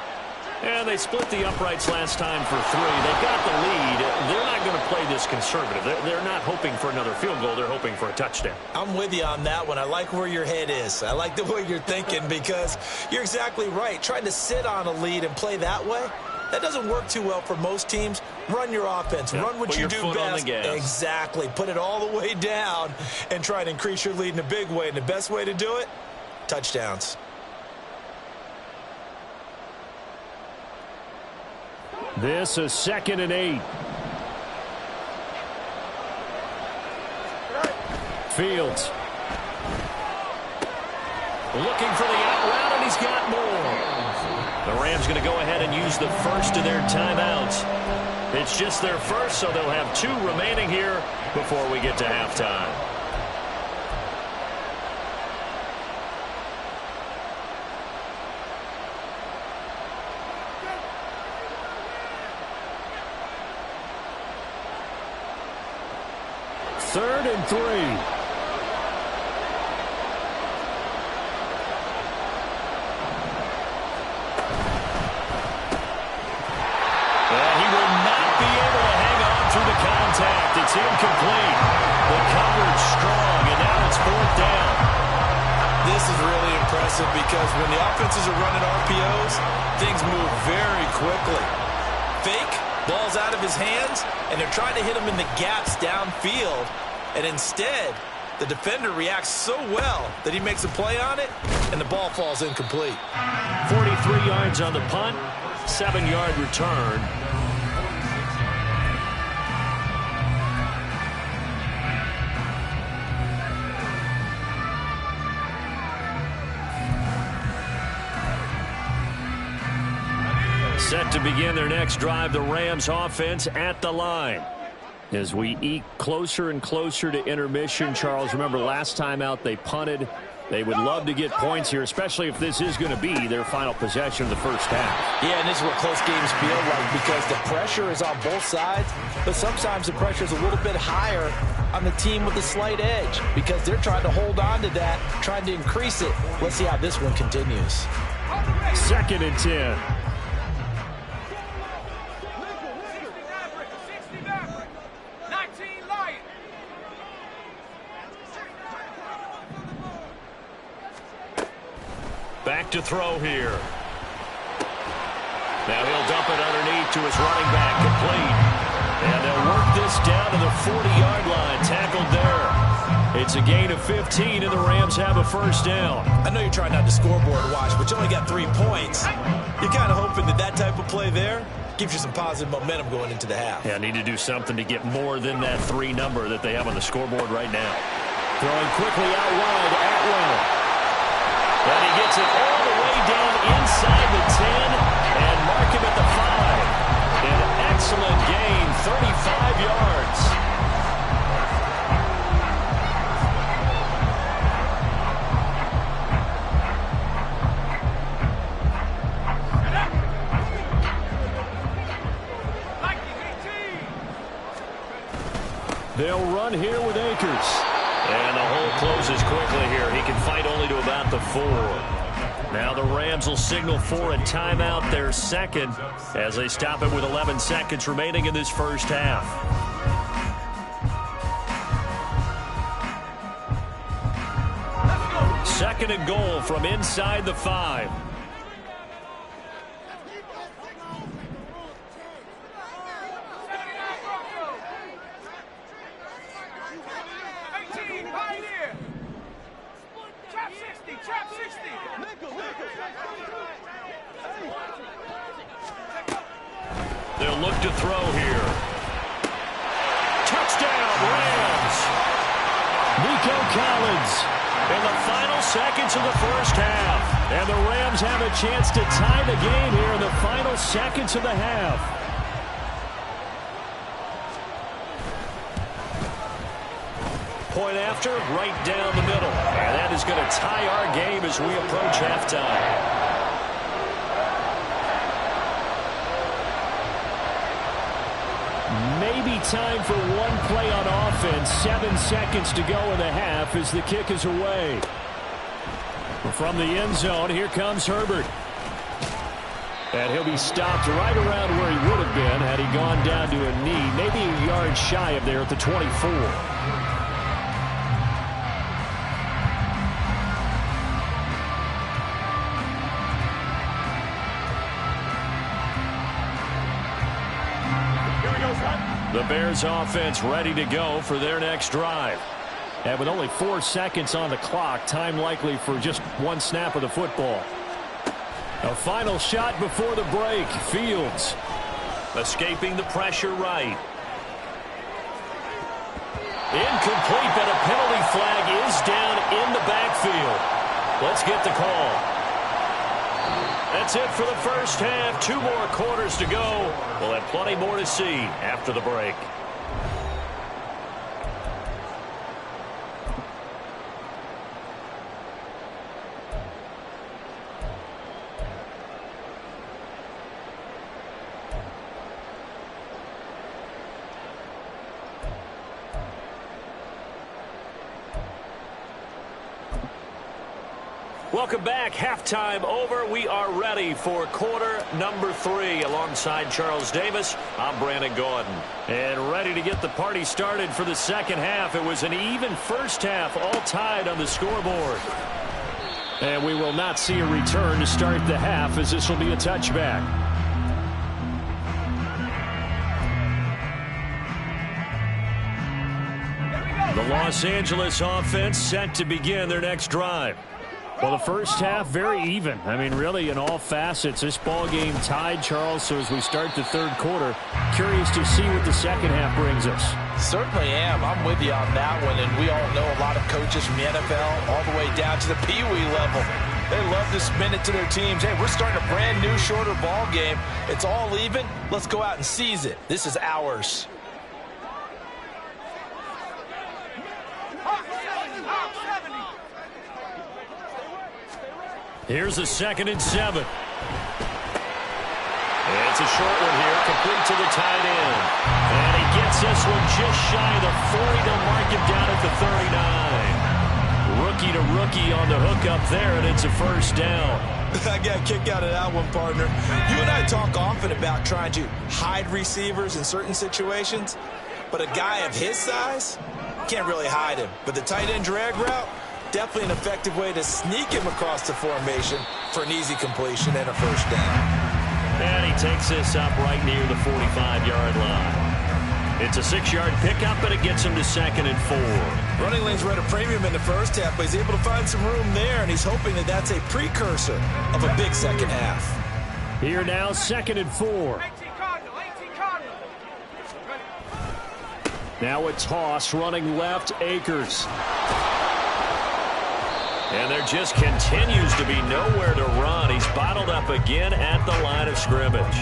And they split the uprights last time for 3. They've got the lead. They're not going to play this conservative. They're not hoping for another field goal. They're hoping for a touchdown. I'm with you on that one. I like where your head is. I like the way you're thinking because you're exactly right. Trying to sit on a lead and play that way, that doesn't work too well for most teams. Run your offense. Run what you do best. Exactly. Put it all the way down and try to increase your lead in a big way. And the best way to do it, touchdowns. This is 2nd and 8. Fields. Looking for the out route, and he's got more. The Rams going to go ahead and use the first of their timeouts. It's just their first, so they'll have 2 remaining here before we get to halftime. Third and 3. He will not be able to hang on through the contact. It's incomplete. The coverage strong, and now it's 4th down. This is really impressive because when the offenses are running RPOs, things move very quickly. Fake, ball's out of his hands, and they're trying to hit him in the gaps downfield. And instead, the defender reacts so well that he makes a play on it, and the ball falls incomplete. 43 yards on the punt, 7-yard return. Set to begin their next drive, the Rams offense at the line. As we eke closer and closer to intermission, Charles, remember last time out they punted. They would love to get points here, especially if this is going to be their final possession of the first half. Yeah, and this is what close games feel like because the pressure is on both sides, but sometimes the pressure is a little bit higher on the team with a slight edge because they're trying to hold on to that, trying to increase it. Let's see how this one continues. 2nd and 10. Back to throw here. Now he'll dump it underneath to his running back, complete. And they'll work this down to the 40-yard line, tackled there. It's a gain of 15, and the Rams have a first down. I know you're trying not to scoreboard watch, but you only got 3 points. You're kind of hoping that type of play there gives you some positive momentum going into the half. Yeah, need to do something to get more than that 3 number that they have on the scoreboard right now. Throwing quickly out wide, Atwell. And he gets it all the way down inside the 10 and mark him at the 5. An excellent gain, 35 yards. They'll run here with Akers. And the hole closes quickly here. He can fight only to about the 4. Now the Rams will signal for a timeout, their second, as they stop it with 11 seconds remaining in this first half. Second and goal from inside the 5. They'll look to throw here. Touchdown, Rams. Nico Collins in the final seconds of the first half. And the Rams have a chance to tie the game here in the final seconds of the half. Point after, right down the middle. And that is going to tie our game as we approach halftime. Maybe time for one play on offense. 7 seconds to go in the half as the kick is away. From the end zone, here comes Herbert. And he'll be stopped right around where he would have been had he gone down to a knee. Maybe a yard shy of there at the 24. The Bears offense ready to go for their next drive. And with only 4 seconds on the clock, time likely for just one snap of the football. A final shot before the break. Fields escaping the pressure right. Incomplete, but a penalty flag is down in the backfield. Let's get the call. That's it for the first half. 2 more quarters to go. We'll have plenty more to see after the break. Welcome back. Halftime over. We are ready for quarter number 3. Alongside Charles Davis, I'm Brandon Gaudin. And ready to get the party started for the second half. It was an even first half, all tied on the scoreboard. And we will not see a return to start the half, as this will be a touchback. The Los Angeles offense set to begin their next drive. Well, the first half, very even. I mean, really, in all facets, this ball game tied, Charles. So as we start the third quarter, curious to see what the second half brings us. Certainly am. I'm with you on that one. And we all know a lot of coaches from the NFL all the way down to the Pee Wee level. They love to spin it to their teams. Hey, we're starting a brand new, shorter ball game. It's all even. Let's go out and seize it. This is ours. Here's a 2nd and 7. It's a short one here, complete to the tight end. And he gets this one just shy of the 40. They'll mark him down at the 39. Rookie to rookie on the hookup there, and it's a first down. I got a kick out of that one, partner. You and I talk often about trying to hide receivers in certain situations, but a guy of his size can't really hide him. But the tight end drag route, definitely an effective way to sneak him across the formation for an easy completion and a first down. And he takes this up right near the 45-yard line. It's a 6-yard pickup, and it gets him to 2nd and 4. Running lanes were at a premium in the first half, but he's able to find some room there, and he's hoping that that's a precursor of a big second half. Here now, 2nd and 4. 18 Cardinal, 18 Cardinal. Now a toss running left, Akers. And there just continues to be nowhere to run. He's bottled up again at the line of scrimmage.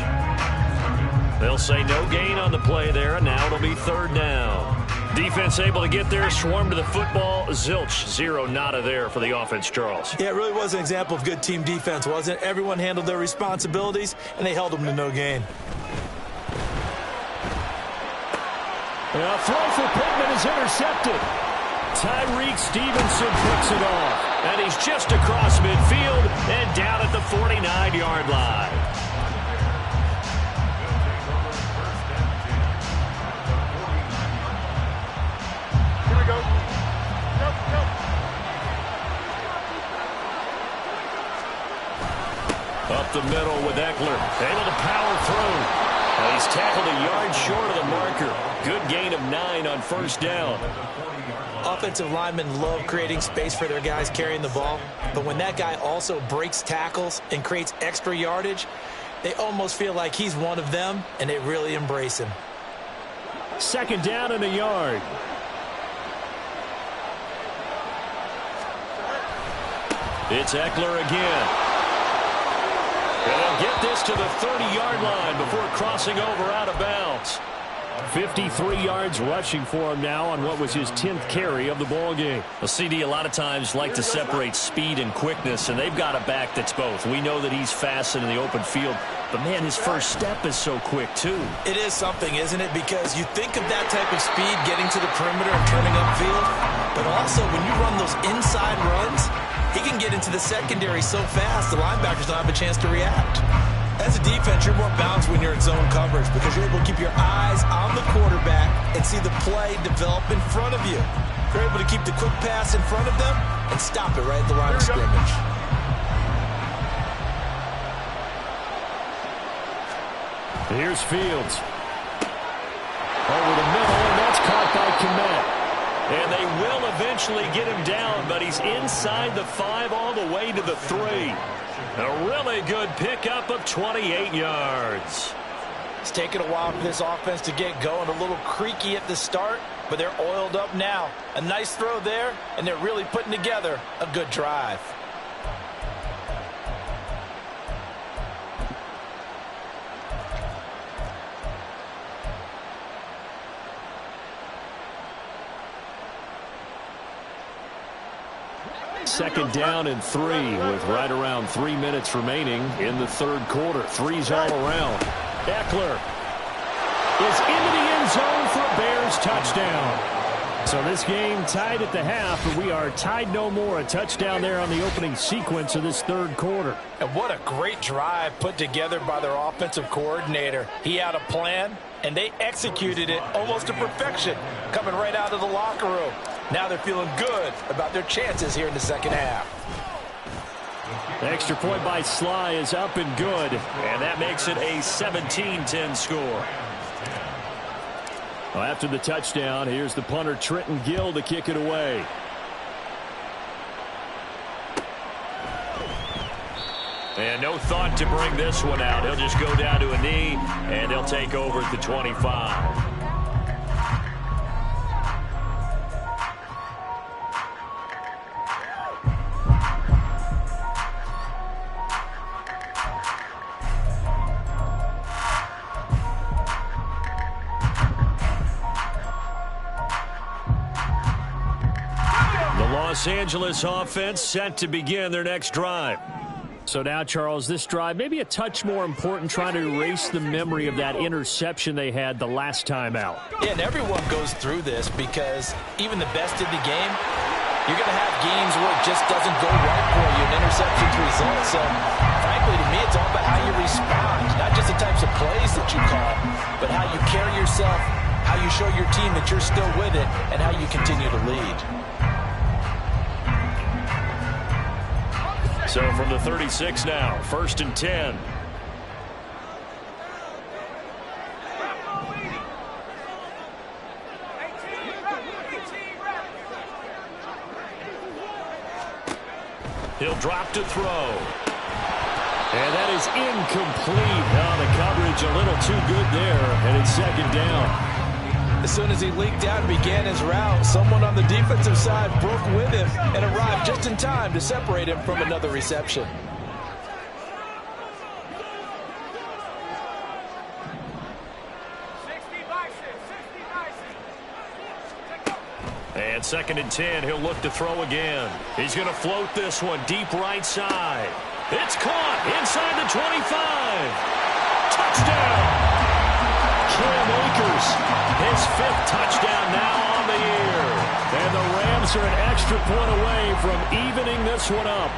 They'll say no gain on the play there, and now it'll be 3rd down. Defense able to get there, swarm to the football. Zilch, 0 nada there for the offense, Charles. Yeah, it really was an example of good team defense, wasn't it? Everyone handled their responsibilities, and they held them to no gain. A throw for Pittman is intercepted. Tyreek Stevenson picks it off. And he's just across midfield and down at the 49-yard line. Here we go. Go. Up the middle with Eckler. Able to power through. He's tackled a yard short of the marker. Good gain of 9 on 1st down. Offensive linemen love creating space for their guys carrying the ball, but when that guy also breaks tackles and creates extra yardage, they almost feel like he's one of them, and they really embrace him. 2nd down and a yard. It's Eckler again. And they'll get this to the 30-yard line before crossing over out of bounds. 53 yards rushing for him now on what was his 10th carry of the ball game. Well, CD a lot of times like to separate speed and quickness, and they've got a back that's both. We know that he's fast in the open field, but man, his first step is so quick too. It is something, isn't it? Because you think of that type of speed getting to the perimeter and turning upfield, but also when you run those inside runs, he can get into the secondary so fast the linebackers don't have a chance to react. As a defense, you're more balanced when you're in zone coverage because you're able to keep your eyes on the quarterback and see the play develop in front of you. You're able to keep the quick pass in front of them and stop it right at the line of scrimmage. Here's Fields. Over the middle, and that's caught by Kmet. And they will eventually get him down, but he's inside the 5 all the way to the 3. A really good pickup of 28 yards. It's taken a while for this offense to get going. A little creaky at the start, but they're oiled up now. A nice throw there, and they're really putting together a good drive. Second down and 3 with right around 3 minutes remaining in the 3rd quarter. 3's all around. Eckler is into the end zone for a Bears touchdown. So this game tied at the half, but we are tied no more. A touchdown there on the opening sequence of this 3rd quarter. And what a great drive put together by their offensive coordinator. He had a plan, and they executed it almost to perfection, coming right out of the locker room. Now they're feeling good about their chances here in the 2nd half. The extra point by Sly is up and good, and that makes it a 17-10 score. Well, after the touchdown, here's the punter Trenton Gill to kick it away. And no thought to bring this one out. He'll just go down to a knee, and they'll take over at the 25. Los Angeles offense set to begin their next drive. So now, Charles, this drive maybe a touch more important, trying to erase the memory of that interception they had the last time out. Yeah, and everyone goes through this because even the best in the game, you're going to have games where it just doesn't go right for you, and interceptions result. So, frankly, to me, it's all about how you respond, not just the types of plays that you call, but how you carry yourself, how you show your team that you're still with it, and how you continue to lead. So from the 36 now, 1st and 10. He'll drop to throw. And that is incomplete. Oh, the coverage a little too good there, and it's second down. As soon as he leaked out and began his route, someone on the defensive side broke with him and arrived just in time to separate him from another reception. And second and 10, he'll look to throw again. He's going to float this one deep right side. It's caught inside the 25. Touchdown. Cam Akers, his 5th touchdown now on the year. And the Rams are an extra point away from evening this one up.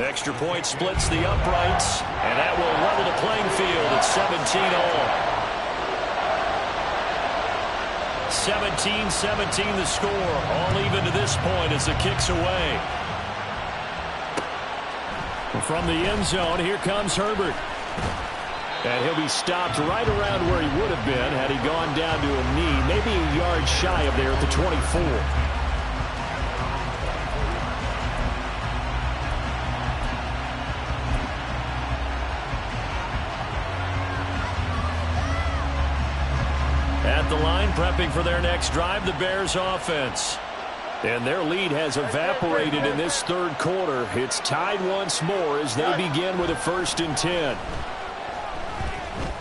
Extra point splits the uprights, and that will level the playing field at 17 all. 17-17 the score, all even to this point as the kick's away. From the end zone, here comes Herbert. And he'll be stopped right around where he would have been had he gone down to a knee, maybe a yard shy of there at the 24. At the line, prepping for their next drive, the Bears offense. And their lead has evaporated in this third quarter. It's tied once more as they begin with a 1st and 10.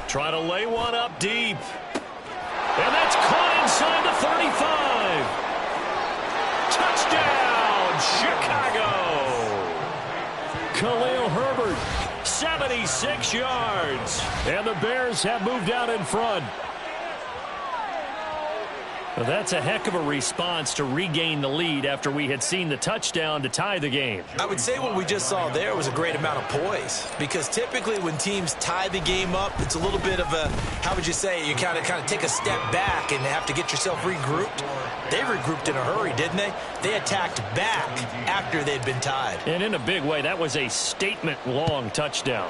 Try to lay one up deep. And that's caught inside the 35. Touchdown, Chicago. Khalil Herbert, 76 yards. And the Bears have moved out in front. Well, that's a heck of a response to regain the lead after we had seen the touchdown to tie the game. I would say what we just saw there was a great amount of poise, because typically when teams tie the game up, it's a little bit of a, how would you say, you kind of take a step back and have to get yourself regrouped. They regrouped in a hurry, didn't they? They attacked back after they'd been tied. And in a big way, that was a statement-long touchdown.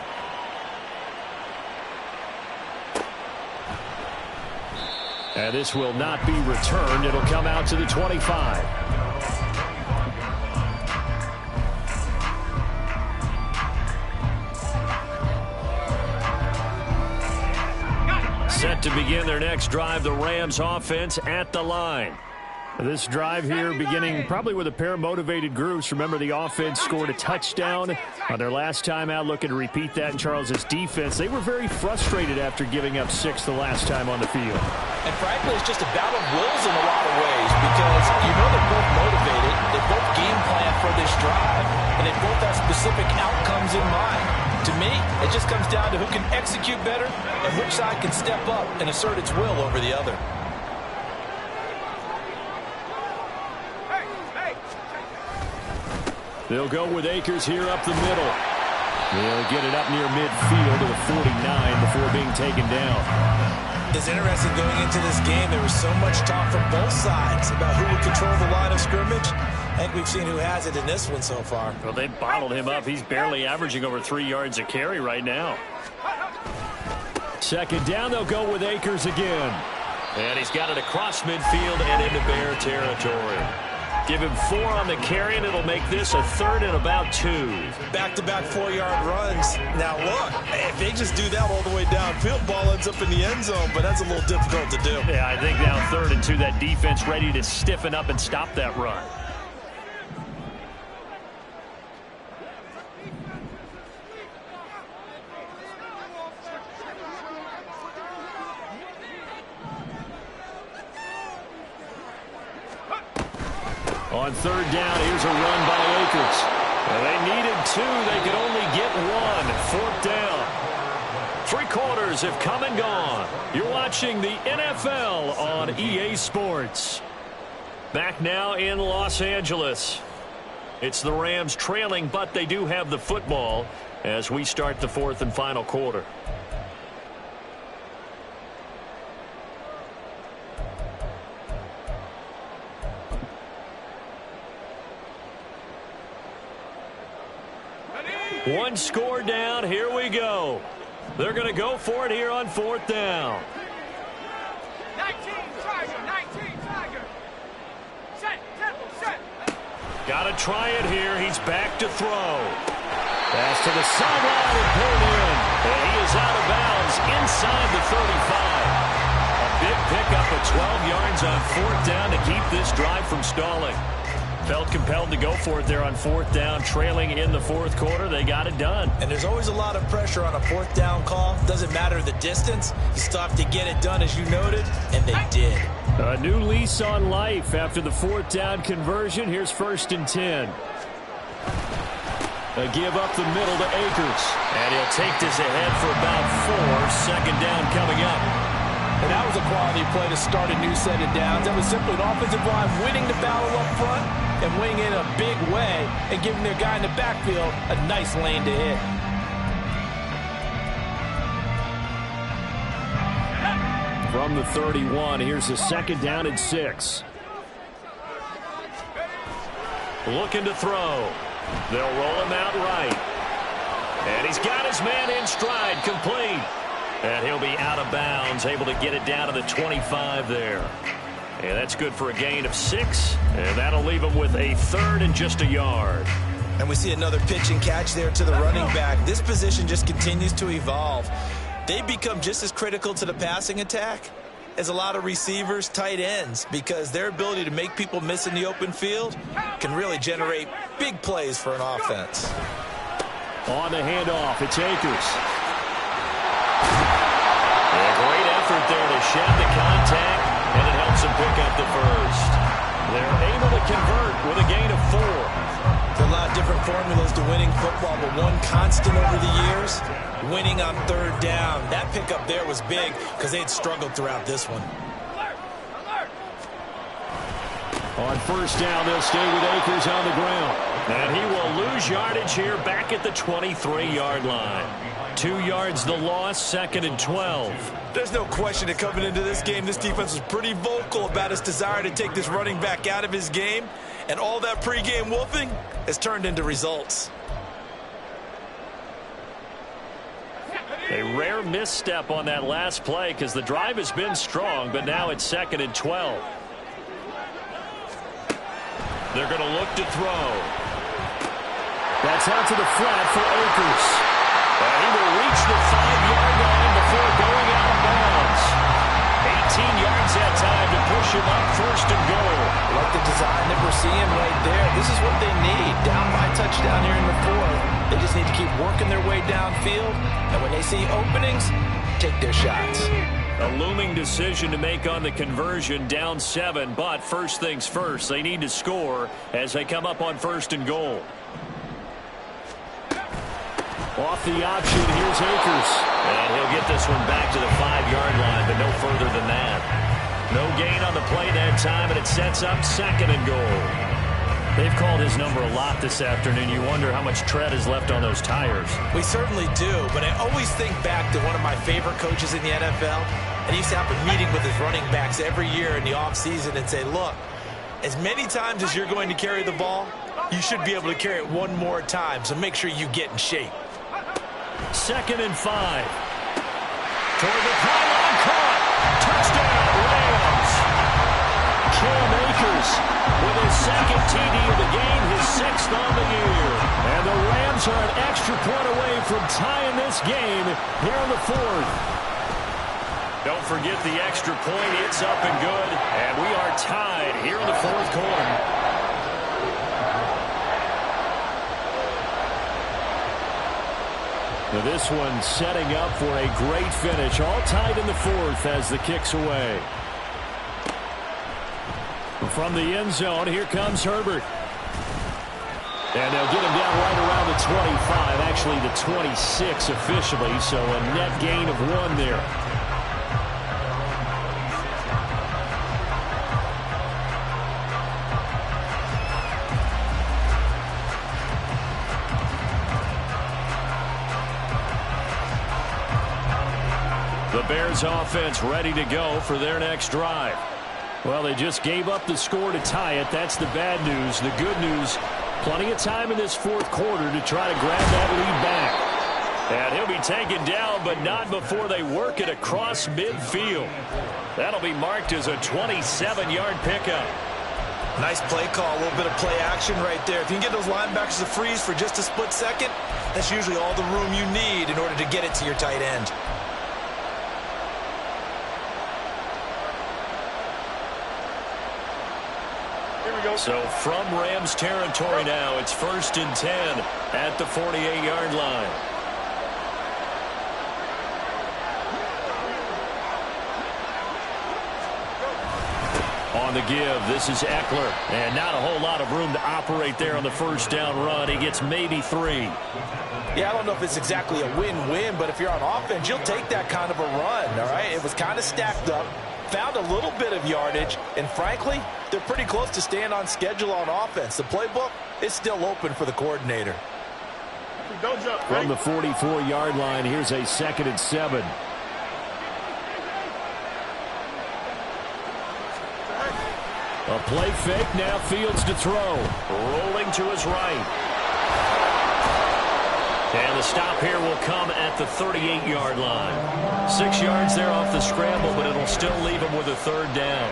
And this will not be returned. It'll come out to the 25. Set to begin their next drive, the Rams offense at the line. This drive here beginning probably with a pair of motivated groups. Remember, the offense scored a touchdown on their last time out, looking to repeat that in Charles's defense. They were very frustrated after giving up 6 the last time on the field. And frankly, it's just a battle of wills in a lot of ways, because you know they're both motivated, they both game plan for this drive, and they both have specific outcomes in mind. To me, it just comes down to who can execute better and which side can step up and assert its will over the other. They'll go with Akers here up the middle. They'll get it up near midfield to the 49 before being taken down. It's interesting going into this game. There was so much talk from both sides about who would control the line of scrimmage. I think we've seen who has it in this one so far. Well, they bottled him up. He's barely averaging over 3 yards a carry right now. Second down, they'll go with Akers again. And he's got it across midfield and into Bear territory. Give him 4 on the carry, and it'll make this a 3rd and about 2. Back-to-back 4-yard runs. Now, look, if they just do that all the way downfield, ball ends up in the end zone, but that's a little difficult to do. Yeah, I think now 3rd and 2, that defense ready to stiffen up and stop that run. On 3rd down, here's a run by Akers. Well, they needed 2. They could only get 1. 4th down. 3 quarters have come and gone. You're watching the NFL on EA Sports. Back now in Los Angeles. It's the Rams trailing, but they do have the football as we start the 4th and final quarter. One score down. Here we go. They're going to go for it here on 4th down. 19 Tiger, 19 Tiger. Got to try it here. He's back to throw. Pass to the sideline and pulled in. And he is out of bounds inside the 35. A big pickup of 12 yards on 4th down to keep this drive from stalling. Felt compelled to go for it there on 4th down, trailing in the 4th quarter. They got it done. And there's always a lot of pressure on a 4th down call. Doesn't matter the distance. You still have to get it done, as you noted, and they did. A new lease on life after the 4th down conversion. Here's 1st and 10. A give up the middle to Akers. And he'll take this ahead for about 4. 2nd down coming up. And that was a quality play to start a new set of downs. That was simply an offensive line winning the battle up front and winning in a big way and giving their guy in the backfield a nice lane to hit. From the 31, here's a 2nd down and 6. Looking to throw. They'll roll him out right. And he's got his man in stride, complete. And he'll be out of bounds, able to get it down to the 25 there. And that's good for a gain of 6. And that'll leave him with a 3rd and just a yard. And we see another pitch and catch there to the running back. This position just continues to evolve. They become just as critical to the passing attack as a lot of receivers, tight ends, because their ability to make people miss in the open field can really generate big plays for an offense. On the handoff, it's Akers. A great effort there to shed the contact, and it helps him pick up the 1st. They're able to convert with a gain of 4. There are a lot of different formulas to winning football, but one constant over the years, winning on 3rd down. That pickup there was big because they had struggled throughout this one. On 1st down, they'll stay with Akers on the ground. And he will lose yardage here back at the 23-yard line. 2 yards the loss, 2nd and 12. There's no question that coming into this game, this defense was pretty vocal about its desire to take this running back out of his game. And all that pregame wolfing has turned into results. A rare misstep on that last play because the drive has been strong, but now it's 2nd and 12. They're going to look to throw. That's out to the flat for Akers. And he will reach the 5-yard line before going out of bounds. 18 yards that time to push him up 1st and goal. Like the design that we're seeing right there, this is what they need. Down by touchdown here in the 4th. They just need to keep working their way downfield. And when they see openings, take their shots. A looming decision to make on the conversion, down 7, but first things first, they need to score as they come up on 1st and goal. Off the option, here's Akers. And he'll get this one back to the 5-yard line, but no further than that. No gain on the play that time, and it sets up 2nd and goal. They've called his number a lot this afternoon. You wonder how much tread is left on those tires. We certainly do, but I always think back to one of my favorite coaches in the NFL. And he used to have a meeting with his running backs every year in the offseason and say, look, as many times as you're going to carry the ball, you should be able to carry it one more time, so make sure you get in shape. 2nd and 5. Toward the pylon, caught. Touchdown, Rams. Cam Akers with his 2nd TD of the game, his 6th on the year. And the Rams are an extra point away from tying this game here in the 4th. Don't forget the extra point. It's up and good. And we are tied here in the 4th quarter. Now this one setting up for a great finish. All tied in the 4th as the kick's away. From the end zone, here comes Herbert. And they'll get him down right around the 25, actually the 26 officially, so a net gain of 1 there. The Bears offense ready to go for their next drive. Well, they just gave up the score to tie it. That's the bad news. The good news, plenty of time in this 4th quarter to try to grab that lead back. And he'll be taken down, but not before they work it across midfield. That'll be marked as a 27-yard pickup. Nice play call, a little bit of play action right there. If you can get those linebackers to freeze for just a split second, that's usually all the room you need in order to get it to your tight end. So from Rams territory now, it's 1st and 10 at the 48-yard line. On the give, this is Eckler. And not a whole lot of room to operate there on the first down run. He gets maybe 3. Yeah, I don't know if it's exactly a win-win, but if you're on offense, you'll take that kind of a run, all right? It was kind of stacked up, found a little bit of yardage, and frankly, they're pretty close to staying on schedule on offense. The playbook is still open for the coordinator. From the 44-yard line, here's a 2nd and 7. A play fake, now Fields to throw. Rolling to his right. And the stop here will come at the 38-yard line. 6 yards there off the scramble, but it'll still leave him with a 3rd down.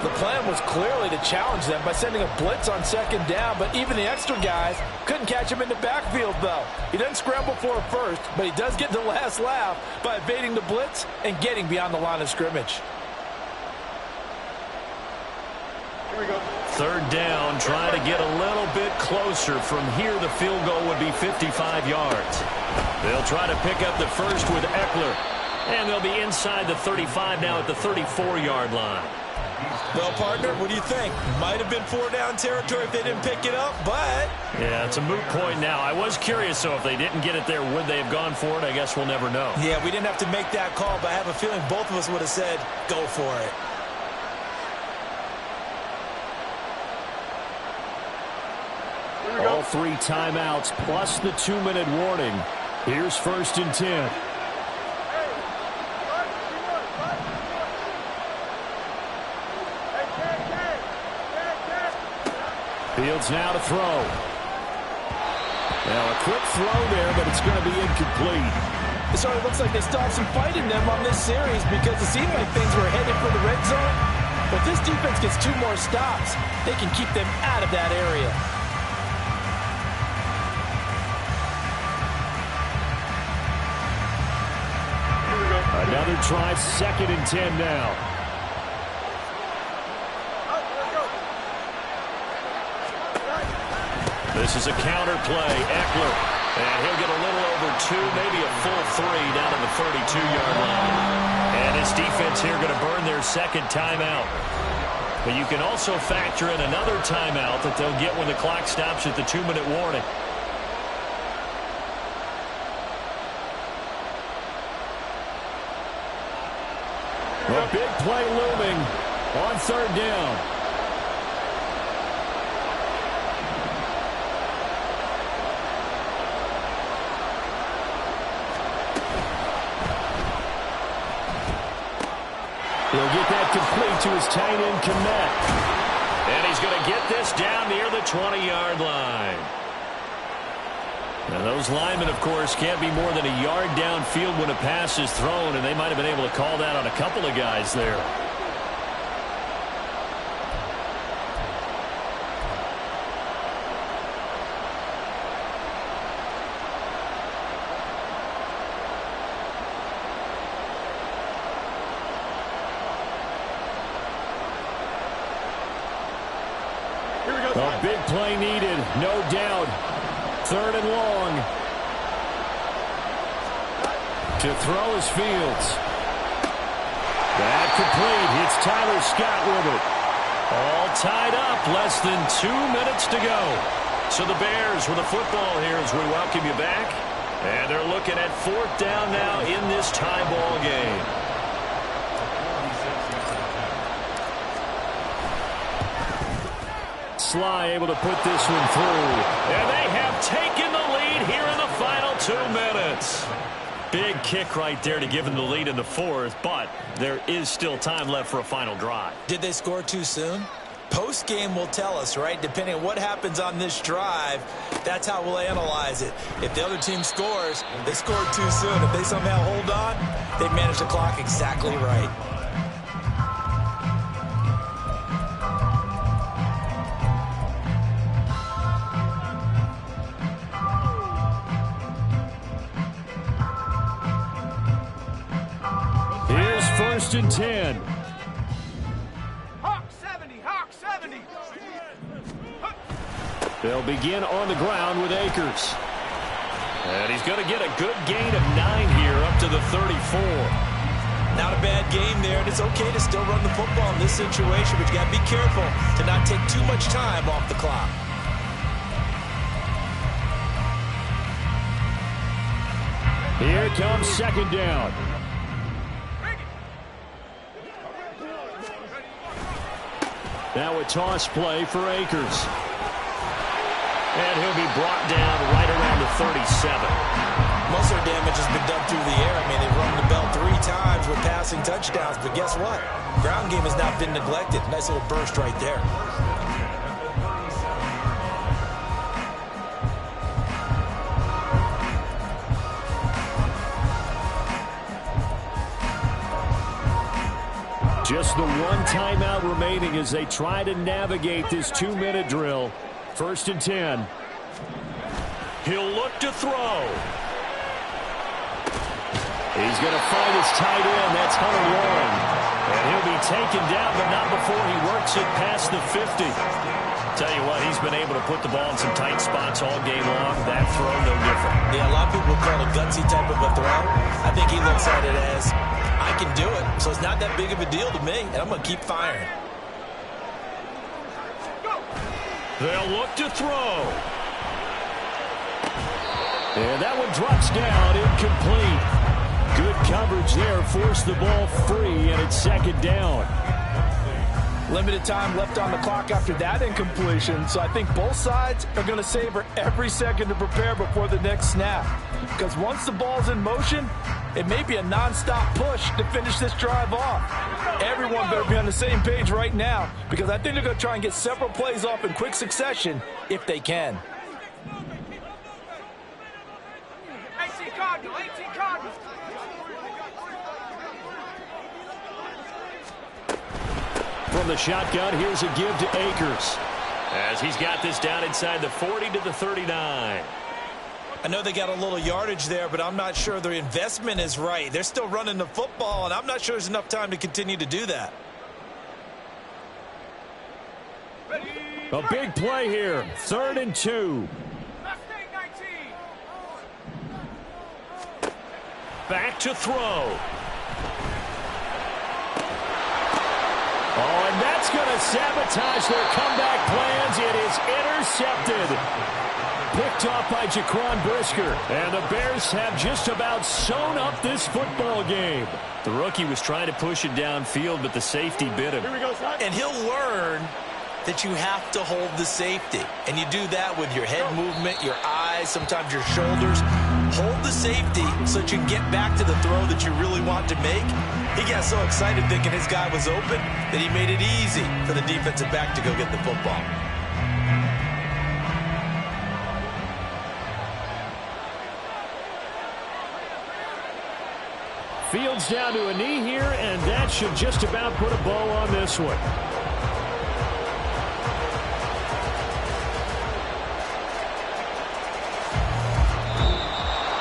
The plan was clearly to challenge them by sending a blitz on 2nd down, but even the extra guys couldn't catch him in the backfield, though. He doesn't scramble for it first, but he does get the last laugh by evading the blitz and getting beyond the line of scrimmage. 3rd down, trying to get a little bit closer. From here, the field goal would be 55 yards. They'll try to pick up the first with Eckler. And they'll be inside the 35 now at the 34-yard line. Well, partner, what do you think? Might have been 4-down territory if they didn't pick it up, but... Yeah, it's a moot point now. I was curious, so if they didn't get it there, would they have gone for it? I guess we'll never know. Yeah, we didn't have to make that call, but I have a feeling both of us would have said, go for it. All 3 timeouts plus the 2-minute warning. Here's 1st and 10. Fields now to throw. Now a quick throw there, but it's going to be incomplete. It sort of looks like they still have some fight in them on this series because it seemed like things were headed for the red zone. But if this defense gets 2 more stops, they can keep them out of that area. Another try, 2nd and 10 now. This is a counter play. Eckler. And he'll get a little over 2, maybe a full 3 down to the 32-yard line. And his defense here going to burn their 2nd timeout. But you can also factor in another timeout that they'll get when the clock stops at the 2-minute warning. A big play looming on 3rd down. He'll get that complete to his tight end, Kmet. And he's going to get this down near the 20-yard line. Now those linemen, of course, can't be more than a yard downfield when a pass is thrown, and they might have been able to call that on a couple of guys there. A big play needed, no doubt. 3rd and long. To throw is Fields. That complete. It's Tyler Scott with it. All tied up. Less than 2 minutes to go. So the Bears with a football here as we welcome you back. And they're looking at 4th down now in this tie ball game. Sly able to put this one through. And they have taken the lead here in the final 2 minutes. Big kick right there to give them the lead in the 4th, but there is still time left for a final drive. Did they score too soon? Post-game will tell us, right? Depending on what happens on this drive, that's how we'll analyze it. If the other team scores, they scored too soon. If they somehow hold on, they've managed the clock exactly right. First and 10. Hawk 70, Hawk 70. They'll begin on the ground with Akers. And he's going to get a good gain of 9 here up to the 34. Not a bad game there, and it's okay to still run the football in this situation, but you got to be careful to not take too much time off the clock. Here comes second down. Now a toss play for Akers. And he'll be brought down right around the 37. Most of their damage has been done through the air. I mean, they've rung the bell 3 times with passing touchdowns, but guess what? Ground game has not been neglected. Nice little burst right there. Just the one timeout remaining as they try to navigate this 2-minute drill. First and 10. He'll look to throw. He's going to find his tight end. That's Hunter Warren. And he'll be taken down, but not before he works it past the 50. Tell you what, he's been able to put the ball in some tight spots all game long. That throw, no different. Yeah, a lot of people call it a gutsy type of a throw. I think he looks at it as, I can do it, so it's not that big of a deal to me, and I'm going to keep firing. They'll look to throw. And that one drops down, incomplete. Good coverage there, forced the ball free, and it's second down. Limited time left on the clock after that incompletion, so I think both sides are going to savor every second to prepare before the next snap. Because once the ball's in motion, it may be a non-stop push to finish this drive off. Everyone better be on the same page right now, because I think they're going to try and get several plays off in quick succession if they can. 18 Cardinal, 18 Cardinal. From the shotgun, here's a give to Akers. As he's got this down inside the 40 to the 39. I know they got a little yardage there, but I'm not sure their investment is right. They're still running the football, and I'm not sure there's enough time to continue to do that. A big play here. 3rd and 2. Mustang 19. Back to throw. Oh, and that's going to sabotage their comeback plans. It is intercepted. Picked off by Jaquan Brisker. And the Bears have just about sewn up this football game. The rookie was trying to push it downfield, but the safety bit him. Here we go, son. And he'll learn that you have to hold the safety. And you do that with your head movement, your eyes, sometimes your shoulders. Hold the safety so that you can get back to the throw that you really want to make. He got so excited thinking his guy was open that he made it easy for the defensive back to go get the football. Fields down to a knee here, and that should just about put a bow on this one.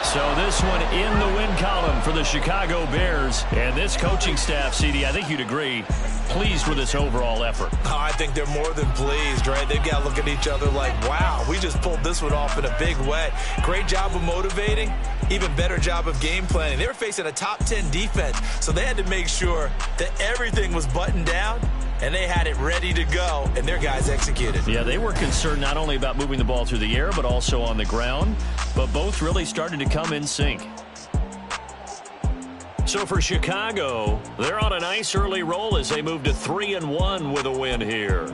So this one in the win column for the Chicago Bears. And this coaching staff, CD, I think you'd agree, pleased with this overall effort. Oh, I think they're more than pleased, right? They've got to look at each other like, wow, we just pulled this one off in a big way. Great job of motivating, even better job of game planning. They were facing a top 10 defense, so they had to make sure that everything was buttoned down, and they had it ready to go, and their guys executed. Yeah, they were concerned not only about moving the ball through the air, but also on the ground, but both really started to come in sync. So for Chicago, they're on a nice early roll as they move to 3-1 with a win here.